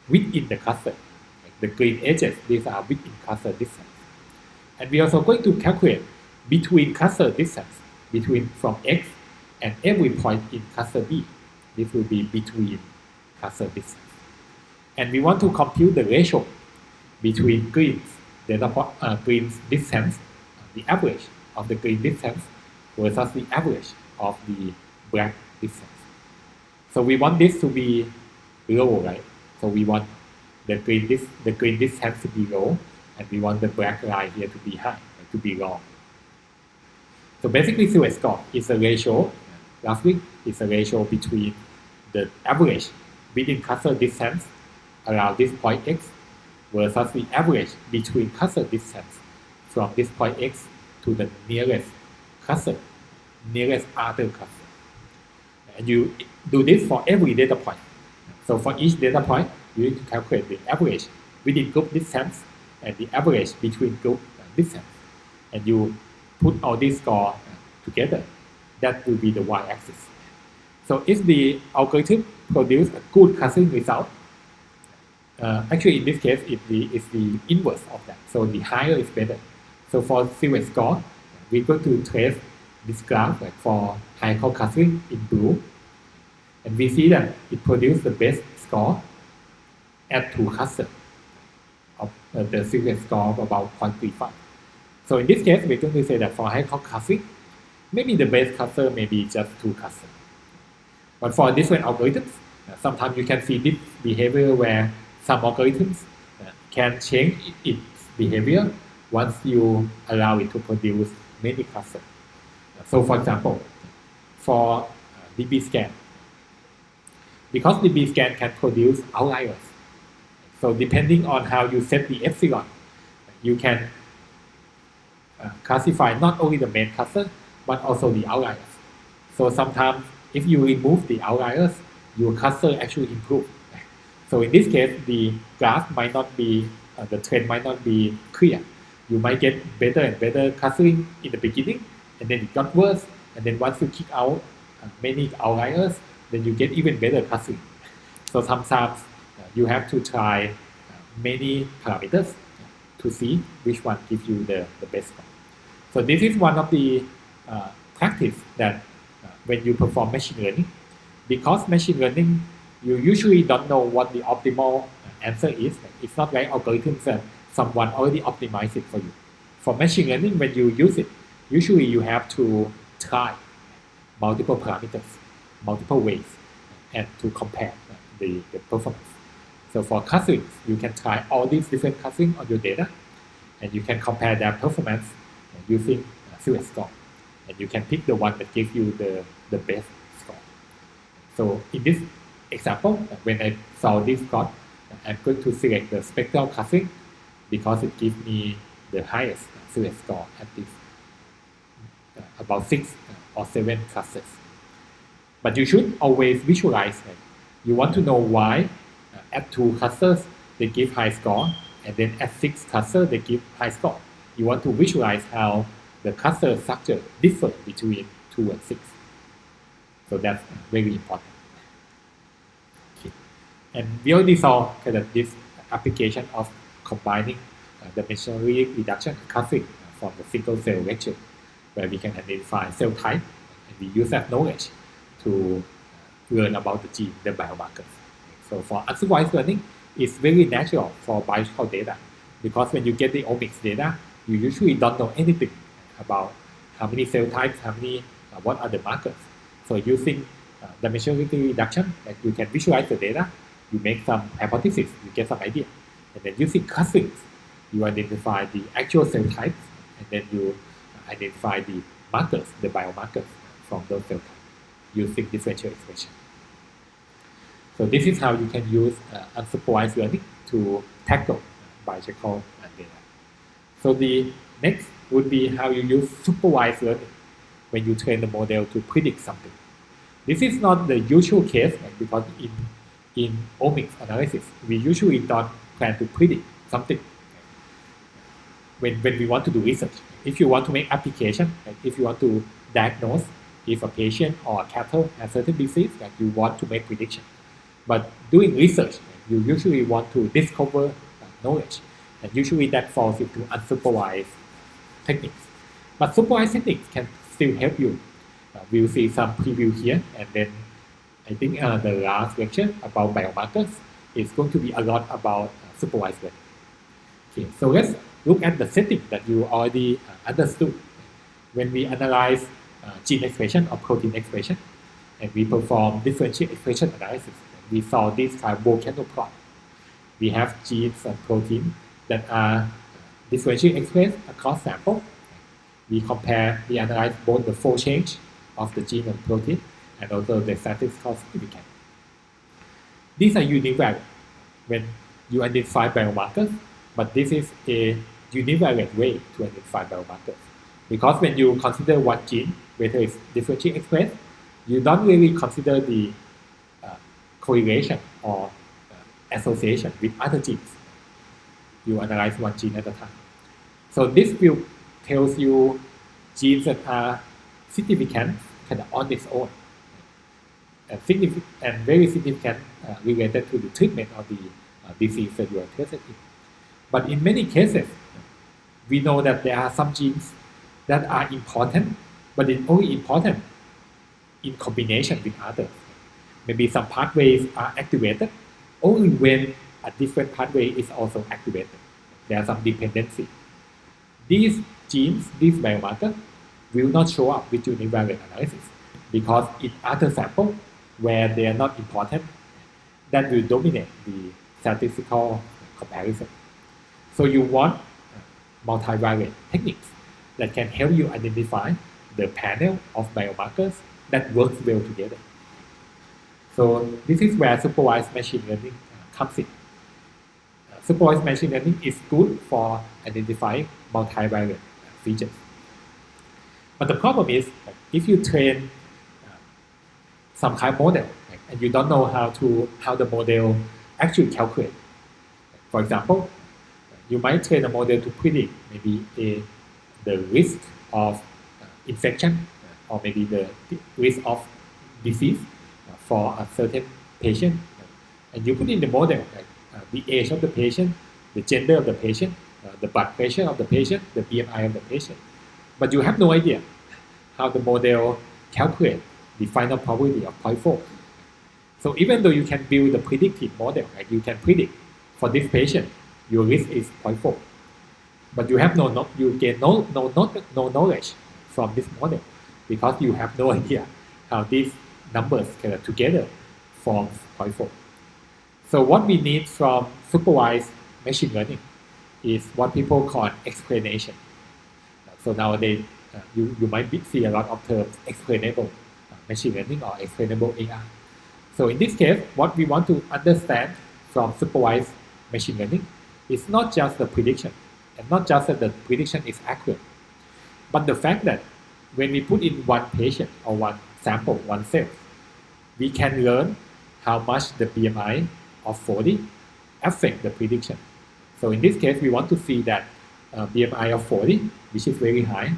within the cluster. Like the green edges, these are within cluster distance. And we are also going to calculate between cluster distance, between from x and every point in cluster B. This will be between cluster distance. And we want to compute the ratio between green's distance, the average of the green distance versus the average of the black distance. So we want this to be low, right? So we want the green distance to be low, and we want the black line here to be high, to be long. So basically, silhouette score is a ratio. Last week, it's a ratio between the average within cluster distance around this point x versus the average between cluster distance from this point x to the nearest cluster, nearest other cluster. And you do this for every data point. So for each data point, you need to calculate the average within group distance and the average between group distance. And you put all these scores together. That will be the y-axis. So if the algorithm produces a good clustering result, actually in this case, it's the inverse of that. So the higher is better. So for silhouette score, we're going to trace this graph for hierarchical clustering in blue. And we see that it produces the best score at 2 clusters of the silhouette score of about 0.35. So in this case, we're going to say that for hierarchical clustering, maybe the best cluster may be just 2 clusters. But for different algorithms, sometimes you can see this behavior where some algorithms can change its behavior once you allow it to produce many clusters. So for example, for DBSCAN, because DBSCAN can produce outliers, so depending on how you set the epsilon, you can classify not only the main cluster, but also the outliers. So sometimes if you remove the outliers, your cluster actually improves. So in this case, the graph might not be, the trend might not be clear. You might get better and better clustering in the beginning, and then it got worse, and then once you kick out many outliers, then you get even better clustering. So sometimes you have to try many parameters to see which one gives you the best one. So this is one of the practice that when you perform machine learning, because machine learning, you usually don't know what the optimal answer is. It's not like algorithms and someone already optimized it for you. For machine learning, when you use it, usually you have to try multiple parameters, multiple ways, and to compare the performance. So for clustering, you can try all these different clustering on your data, and you can compare their performance using silhouette score. And you can pick the one that gives you the best score. So in this example, when I saw this plot, I'm going to select the spectral clustering because it gives me the highest silhouette score at this about 6 or 7 clusters. But you should always visualize it. You want to know why at 2 clusters they give high score, and then at 6 clusters they give high score. You want to visualize how the cluster structure differs between 2 and 6. So that's very important. Okay. And we already saw kind of this application of combining dimensional reduction and clustering from the single cell lecture, where we can identify cell type, and we use that knowledge to learn about the gene, the biomarkers. So for unsupervised learning, it's very natural for biological data, because when you get the omics data, you usually don't know anything about how many cell types, what are the markers. So using dimensionality reduction, like you can visualize the data, you make some hypothesis, you get some idea. And then using clustering, you identify the actual cell types, and then you identify the markers, the biomarkers from those cell types using differential expression. So this is how you can use unsupervised learning to tackle biological data. So the next would be how you use supervised learning when you train the model to predict something. This is not the usual case, because in omics analysis, we usually don't plan to predict something when we want to do research. If you want to make application, if you want to diagnose if a patient or a cattle has certain disease, you want to make prediction. But doing research, you usually want to discover knowledge, and usually that falls into unsupervised techniques. But supervised techniques can still help you. We'll see some preview here, and then I think the last lecture about biomarkers is going to be a lot about supervised learning. Okay, so let's look at the setting that you already understood. When we analyze gene expression or protein expression, and we perform differential expression analysis, we saw this kind of volcano plot. We have genes and proteins that are differentially expressed across samples. We analyze both the fold change of the gene and protein, and also the statistical significance. These are unique values. when you identify biomarkers, but this is a univariate way to identify biomarkers. Because when you consider one gene, whether it's differentially expressed, you don't really consider the correlation or association with other genes. You analyze one gene at a time. So this will tells you genes that are significant kind of on its own, and very significant related to the treatment of the disease that you are interested in. But in many cases, we know that there are some genes that are important, but it's only important in combination with others. Maybe some pathways are activated only when a different pathway is also activated. There are some dependency. These genes, these biomarkers, will not show up with univariate analysis because in other samples where they are not important, that will dominate the statistical comparison. So you want multivariate techniques that can help you identify the panel of biomarkers that works well together. So this is where supervised machine learning comes in. Supervised machine learning is good for identifying multivariate features. But the problem is, if you train some kind of model, and you don't know how the model actually calculates. For example, you might train a model to predict maybe the risk of infection or maybe the risk of disease for a certain patient, and you put in the model the age of the patient, the gender of the patient, the blood pressure of the patient, the BMI of the patient, but you have no idea how the model calculates the final probability of 0.4. So even though you can build a predictive model, you can predict for this patient your risk is 0.4, but you have you get no knowledge from this model because you have no idea how these numbers together form 0.4. So what we need from supervised machine learning is what people call explanation. So nowadays you might see a lot of terms explainable machine learning or explainable AI. So in this case, what we want to understand from supervised machine learning is not just the prediction, and not just that the prediction is accurate, but the fact that when we put in one patient or one sample, one cell, we can learn how much the BMI of 40 affect the prediction. So in this case, we want to see that BMI of 40, which is very high.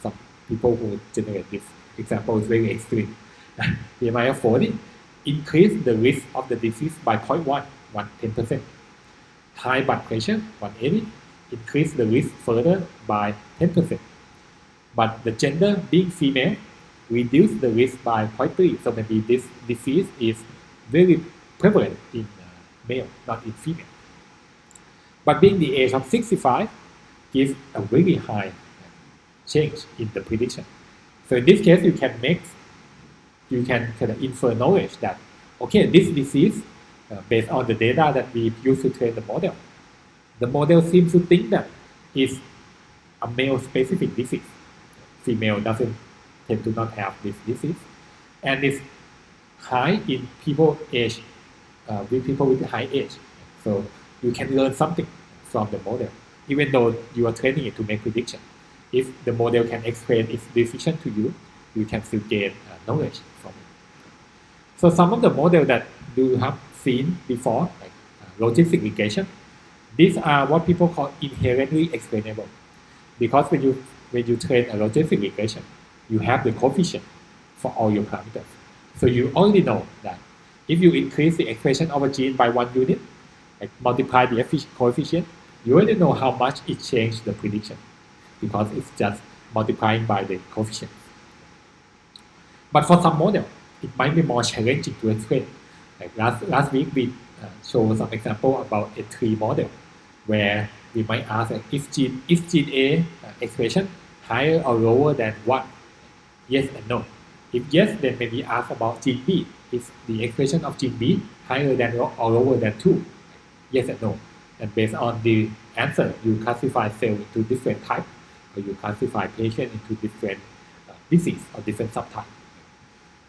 Some people who generate this example is very extreme. BMI of 40 increase the risk of the disease by 0.1, 10%. High blood pressure, 180, increase the risk further by 10%. But the gender, being female, reduce the risk by 0.3. So maybe this disease is very prevalent in male, not in female. But being the age of 65 gives a very high change in the prediction. So in this case, you can kind of infer knowledge that, okay, this disease, based on the data that we use to train the model seems to think that it's a male-specific disease. Female doesn't tend to not have this disease, and it's high in people age, with people with high age. So you can learn something from the model, even though you are training it to make prediction. If the model can explain its decision to you, you can still gain knowledge from it. So some of the models that you have seen before, like logistic regression, these are what people call inherently explainable, because when you train a logistic regression, you have the coefficient for all your parameters. So you already know that if you increase the expression of a gene by 1 unit, like multiply the coefficient, you already know how much it changed the prediction, because it's just multiplying by the coefficient. But for some model, it might be more challenging to explain. Like last week, we showed some example about a tree model, where we might ask if gene A expression higher or lower than 1, yes and no. If yes, then maybe ask about gene B. Is the expression of gene B higher than or lower than 2? Yes and no. And based on the answer, you classify cell into different types, or you classify patient into different disease or different subtypes.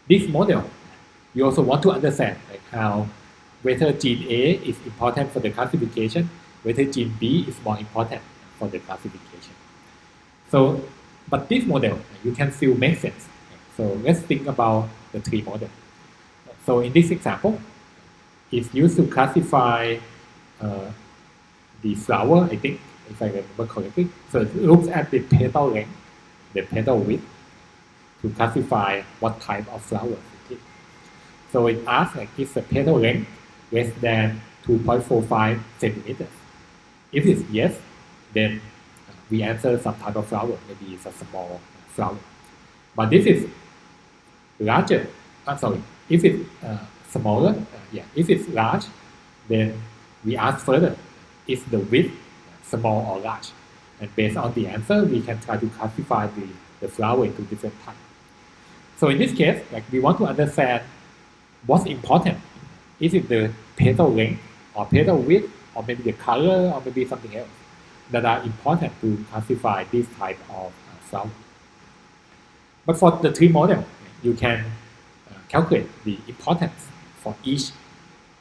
This model, you also want to understand like how whether gene A is important for the classification, whether gene B is more important for the classification. So, but this model, you can still make sense. So let's think about the tree model. So in this example, it's used to classify the flower, I think, if I remember correctly. So it looks at the petal length, the petal width, to classify what type of flower it is. So it asks like, is the petal length less than 2.45 centimeters? If it's yes, then we answer some type of flower, maybe it's a small flower. But if it's larger, if it's smaller, if it's large, then we ask further, is the width small or large? And based on the answer, we can try to classify the flower into different types. So in this case, like we want to understand what's important. Is it the petal length or petal width or maybe the color or maybe something else that are important to classify this type of flower. But for the tree model, you can calculate the importance for each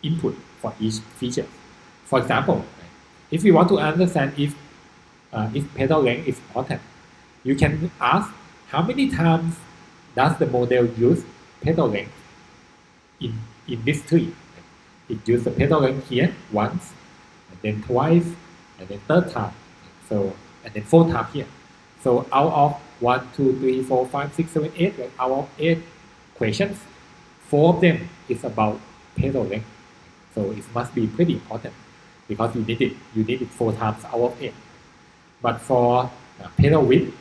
input, for each feature. For example, if you want to understand if petal length is important, you can ask how many times does the model use petal length in this tree. It uses the petal length here once, and then twice, and then third time. So, and then fourth time here. So out of 1, 2, 3, 4, 5, 6, 7, 8, like out of 8 questions, 4 of them is about petal length. So it must be pretty important because you need it 4 times out of 8. But for petal width,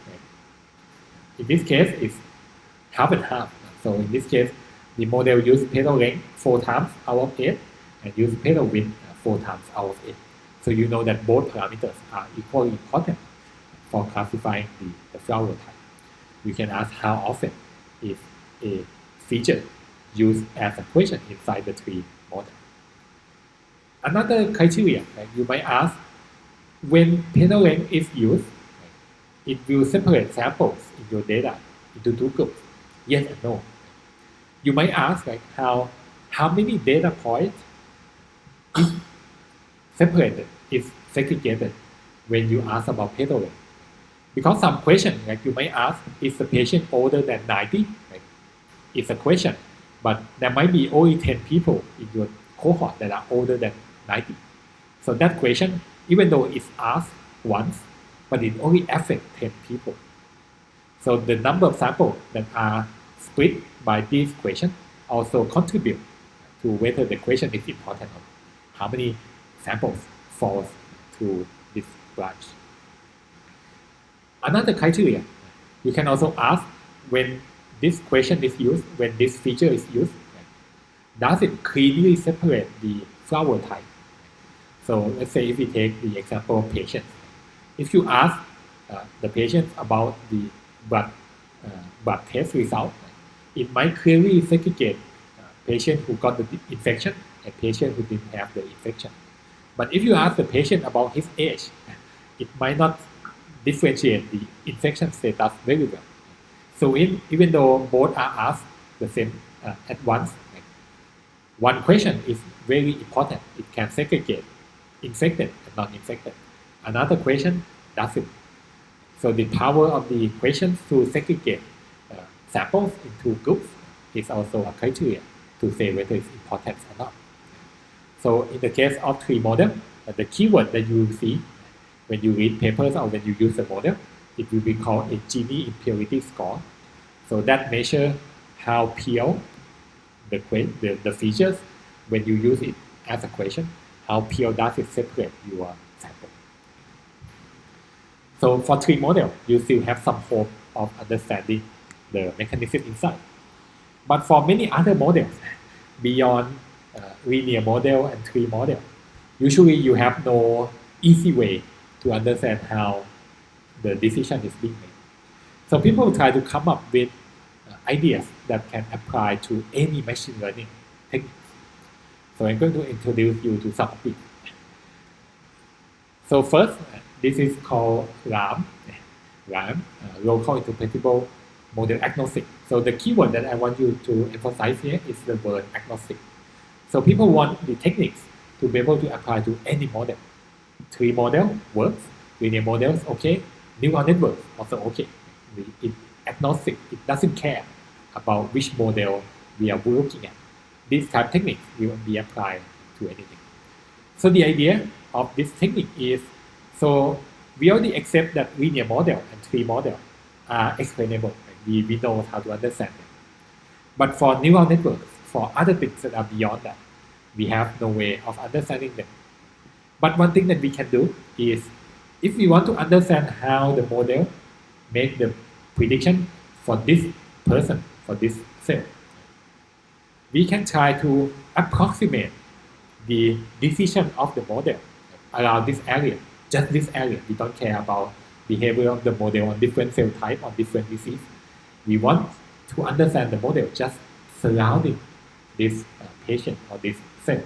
in this case, it's half and half. So in this case, the model uses petal length 4 times out of 8 and use petal width 4 times out of 8. So you know that both parameters are equally important for classifying the flower type. We can ask how often is a feature used as a question inside the tree model. Another criteria, you might ask, when petal length is used, it will separate samples in your data into 2 groups, yes and no. You might ask how many data points is separated, is segregated when you ask about petal length. Because some question, you might ask, is the patient older than 90? It's a question, but there might be only 10 people in your cohort that are older than 90. So that question, even though it's asked once, but it only affects 10 people. So the number of samples that are split by this question also contribute to whether the question is important or how many samples falls to this branch. Another criteria, you can also ask when this question is used, when this feature is used, does it clearly separate the flower type? So let's say if we take the example of patients. If you ask the patient about the blood test result, it might clearly segregate patient who got the infection and patient who didn't have the infection. But if you ask the patient about his age, it might not differentiate the infection status very well. So even though both are asked the same at once, one question is very important. It can segregate infected and non-infected. Another question doesn't. So the power of the question to segregate samples into groups is also a criteria to say whether it's important or not. So in the case of tree model, the keyword that you will see when you read papers or when you use the model, it will be called a Gini impurity score. So that measures how pure the features when you use it as a question, how pure does it separate your sample. So for tree model, you still have some hope of understanding the mechanism inside. But for many other models, beyond linear model and tree model, usually you have no easy way to understand how the decision is being made. So people try to come up with ideas that can apply to any machine learning techniques. So I'm going to introduce you to some of these. So first, this is called RAM, local interpretable model agnostic. So the keyword that I want you to emphasize here is the word agnostic. So people want the techniques to be able to apply to any model. Tree model works, linear models okay, neural networks also okay. It agnostic, it doesn't care about which model we are looking at. These type of techniques will be applied to anything. So the idea of this technique is, so we already accept that linear model and tree model are explainable. We know how to understand them. But for neural networks, for other things that are beyond that, we have no way of understanding them. But one thing that we can do is, if we want to understand how the model make the prediction for this person, for this cell, we can try to approximate the decision of the model around this area, just this area. We don't care about behavior of the model on different cell type, on different disease. We want to understand the model just surrounding this patient or this cell.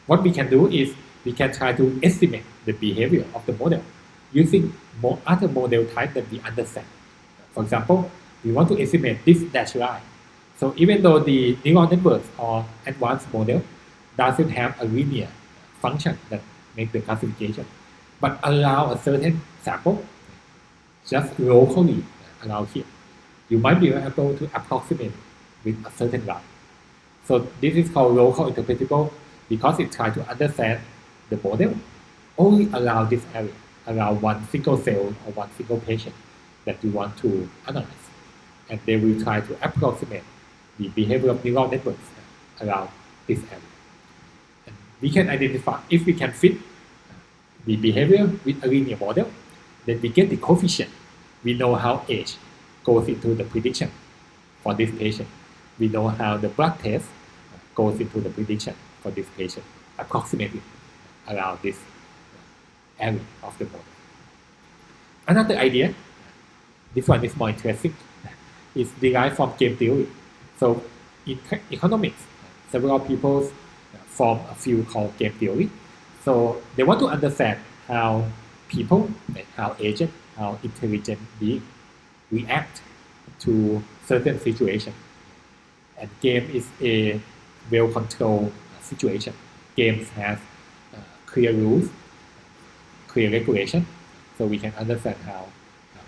What we can do is we can try to estimate the behavior of the model using other model type that we understand. For example, we want to estimate this dashed line. So even though the neural networks or advanced model doesn't have a linear function that makes the classification, but allow a certain sample just locally around here, you might be able to approximate with a certain line. So this is called local interpretable because it tries to understand the model only around this area, around one single cell or one single patient that you want to analyze. And they will try to approximate the behavior of neural networks around this area. And we can identify, if we can fit the behavior with a linear model, then we get the coefficient. We know how age goes into the prediction for this patient. We know how the blood test goes into the prediction for this patient, approximately around this area of the model. Another idea, this one is more interesting, is derived from game theory. So in economics, several people form a field called game theory. So they want to understand how people, how agents, how intelligent beings react to certain situations. And game is a well-controlled situation. Games have clear rules, clear regulation, so we can understand how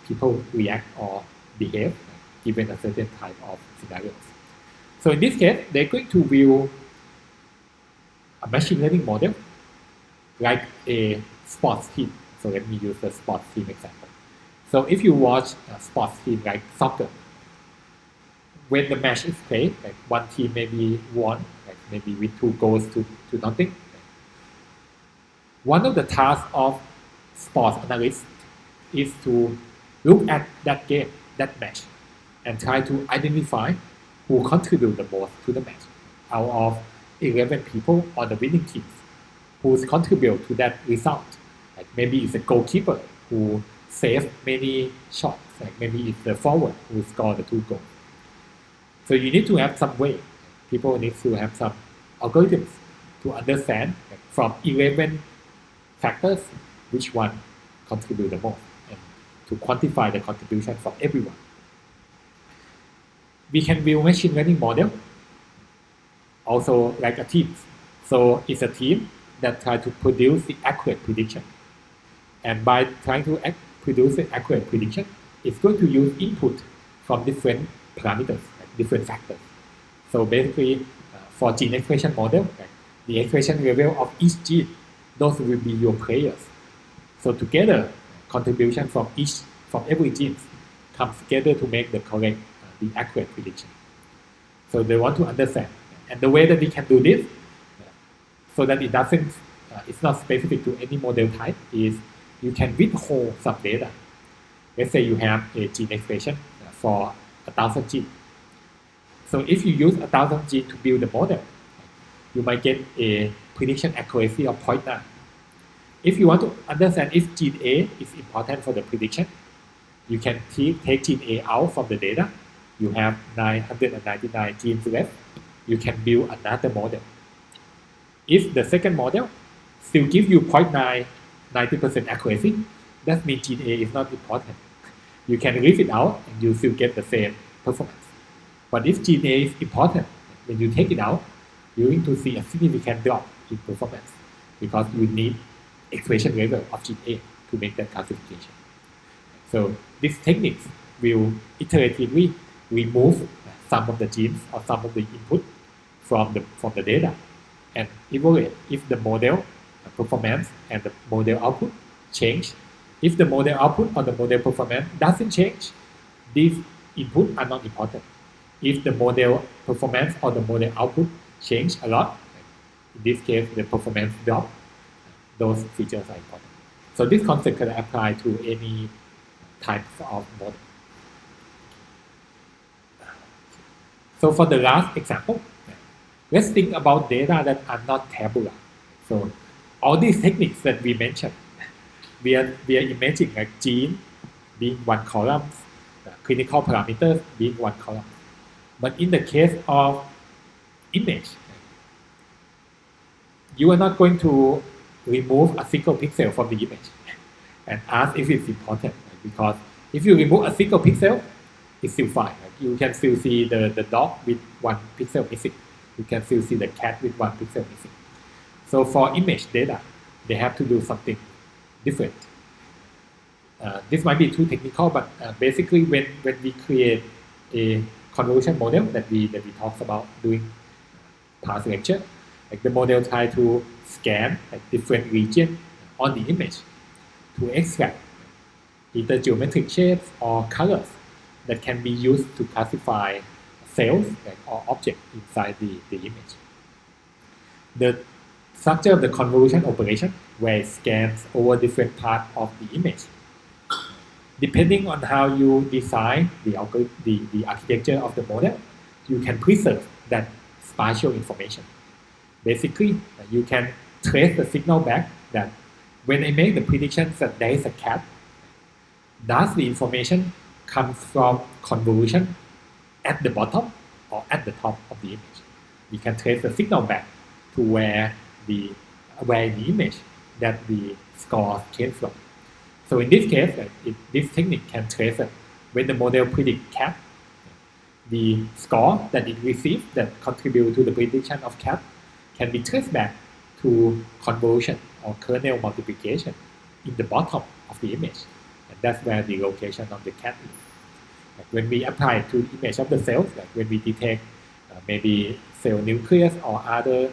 people react or behave given a certain type of scenarios. So in this case, they're going to view a machine learning model like a sports team. So let me use the sports team example. So if you watch a sports team like soccer, when the match is played, like one team maybe won, like maybe with 2 goals to nothing. One of the tasks of sports analysts is to look at that game, that match, and try to identify who contribute the most to the match. Out of 11 people on the winning teams, who's contribute to that result. Like maybe it's a goalkeeper who saved many shots, like maybe it's the forward who scored the 2 goals. So you need to have some way. People need to have some algorithms to understand from 11 factors which one contribute the most and to quantify the contribution from everyone. We can build machine learning model also like a team. So it's a team that try to produce the accurate prediction. And by trying to produce an accurate prediction, it's going to use input from different parameters, like different factors. So basically, for gene expression model, like the expression level of each gene, those will be your players. So together, contribution from every gene comes together to make the correct, the accurate prediction. So they want to understand. And the way that we can do this, so that it doesn't, it's not specific to any model type, is you can withhold some data. Let's say you have a gene expression for 1,000 genes. So if you use 1,000 genes to build the model, you might get a prediction accuracy of 0.9. If you want to understand if gene A is important for the prediction, you can take gene A out from the data. You have 999 genes left. You can build another model. If the second model still gives you 0.9, 90% accuracy, that means gene A is not important. You can leave it out and you still get the same performance. But if gene A is important, when you take it out, you're going to see a significant drop in performance because you need expression level of gene A to make that classification. So these techniques will iteratively remove some of the genes or some of the input from the data and evaluate if the model performance and the model output change. If the model output or the model performance doesn't change, these inputs are not important. If the model performance or the model output change a lot, in this case the performance drop, those features are important. So this concept can apply to any types of model. So for the last example, let's think about data that are not tabular. So all these techniques that we mentioned, we are imagining like gene being one column, clinical parameters being one column. But in the case of image, you are not going to remove a single pixel from the image and ask if it's important, because if you remove a single pixel, it's still fine. You can still see the dog with one pixel missing. You can still see the cat with one pixel missing. So for image data, they have to do something different. This might be too technical, but basically when we create a convolution model that we talked about during past lecture, like the model try to scan like different regions on the image to extract either geometric shapes or colors that can be used to classify cells or objects inside the image. The structure of the convolution operation, where it scans over different parts of the image, depending on how you design the architecture of the model, you can preserve that spatial information. Basically, you can trace the signal back that when I make the predictions that there is a cat, does the information come from convolution at the bottom or at the top of the image? We can trace the signal back to where in the image that the score came from. So in this case, this technique can trace it. When the model predicts cat, the score that it received that contribute to the prediction of cat can be traced back to convolution or kernel multiplication in the bottom of the image. And that's where the location of the cat is. Like when we apply it to the image of the cells, like when we detect maybe cell nucleus or other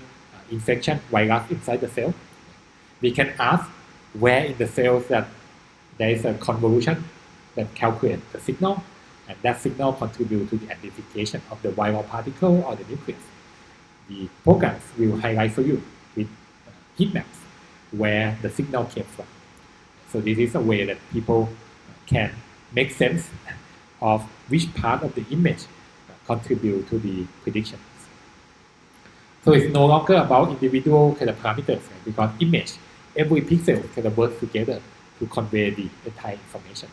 infection virus inside the cell, we can ask where in the cells that there is a convolution that calculates the signal, and that signal contributes to the identification of the viral particle or the nucleus. The programs will highlight for you with heat maps where the signal came from. So this is a way that people can make sense of which part of the image contribute to the predictions. So it's no longer about individual kind of parameters, right? Because image, every pixel kind of works together to convey the entire information.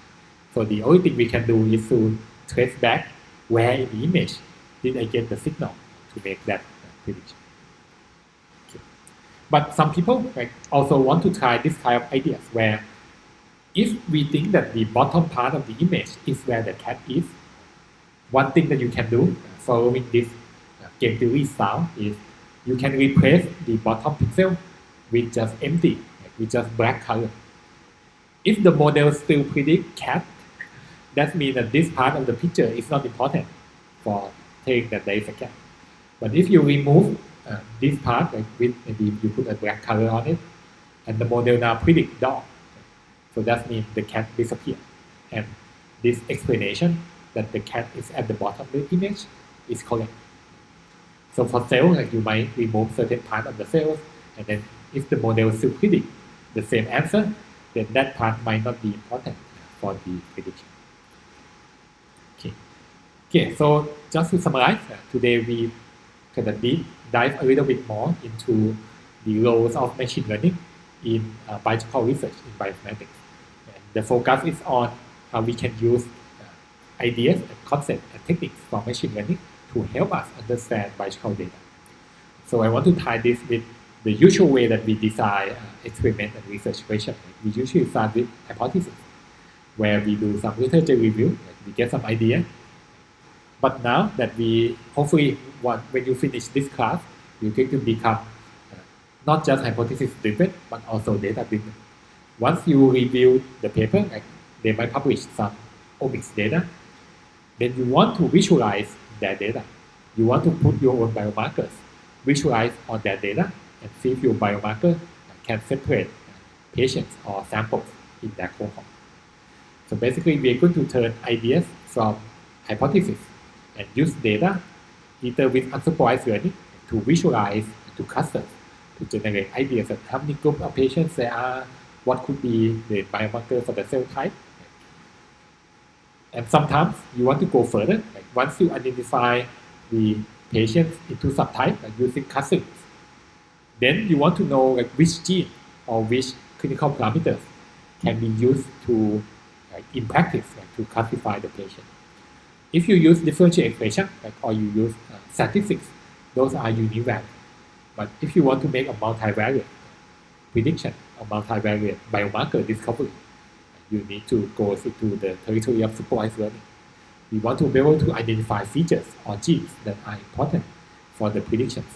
So the only thing we can do is to trace back where in the image did I get the signal to make that prediction. Okay. But some people also want to try this kind of ideas where if we think that the bottom part of the image is where the cat is, one thing that you can do following this game theory style is you can replace the bottom pixel with just empty, with just black color. If the model still predict cat, that means that this part of the picture is not important for telling that there is a cat. But if you remove this part, with maybe you put a black color on it, and the model now predict dog, so that means the cat disappeared. And this explanation that the cat is at the bottom of the image is correct. So for cells, you might remove certain part of the cells, and then if the model still predict the same answer, then that part might not be important for the prediction. Okay, so just to summarize, today we kind of dive a little bit more into the roles of machine learning in biological research in bioinformatics. And the focus is on how we can use ideas and concepts and techniques from machine learning to help us understand biological data. So I want to tie this with the usual way that we design experiment and research questions. We usually start with hypothesis, where we do some literature review, we get some idea. But now that we hopefully when you finish this class, you're going to become not just hypothesis driven, but also data driven. Once you review the paper, like they might publish some omics data, then you want to visualize that data. You want to put your own biomarkers, visualize on that data, and see if your biomarker can separate patients or samples in that cohort. So basically, we are going to turn ideas from hypothesis and use data, either with unsupervised learning, to visualize, to cluster, to generate ideas of how many groups of patients there are, what could be the biomarker for the cell type. And sometimes you want to go further. Like once you identify the patients into subtypes, like using clusters, then you want to know like which gene or which clinical parameters can be used to in practice to classify the patient. If you use differential equation or you use statistics, those are univariate. But if you want to make a multivariate prediction or multivariate biomarker discovery, you need to go into the territory of supervised learning. We want to be able to identify features or genes that are important for the predictions.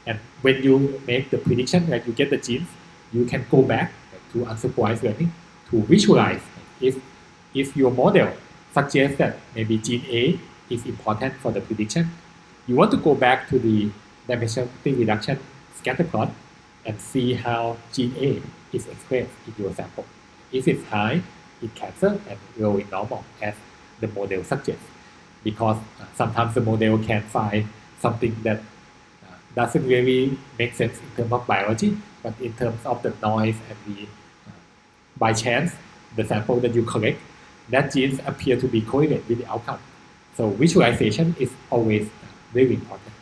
And when you make the prediction, you get the genes, you can go back to unsupervised learning to visualize if your model suggests that maybe gene A is important for the prediction. You want to go back to the dimensionality reduction scatter plot and see how gene A is expressed in your sample. If it's high in cancer and low in normal, as the model suggests, because sometimes the model can find something that doesn't really make sense in terms of biology, but in terms of the noise and the by chance, the sample that you collect, that genes appear to be correlated with the outcome. So visualization is always very important.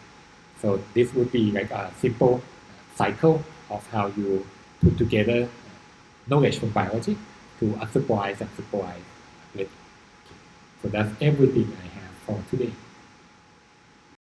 So this would be like a simple cycle of how you put together knowledge from biology to unsupervised and supervised. So that's everything I have for today.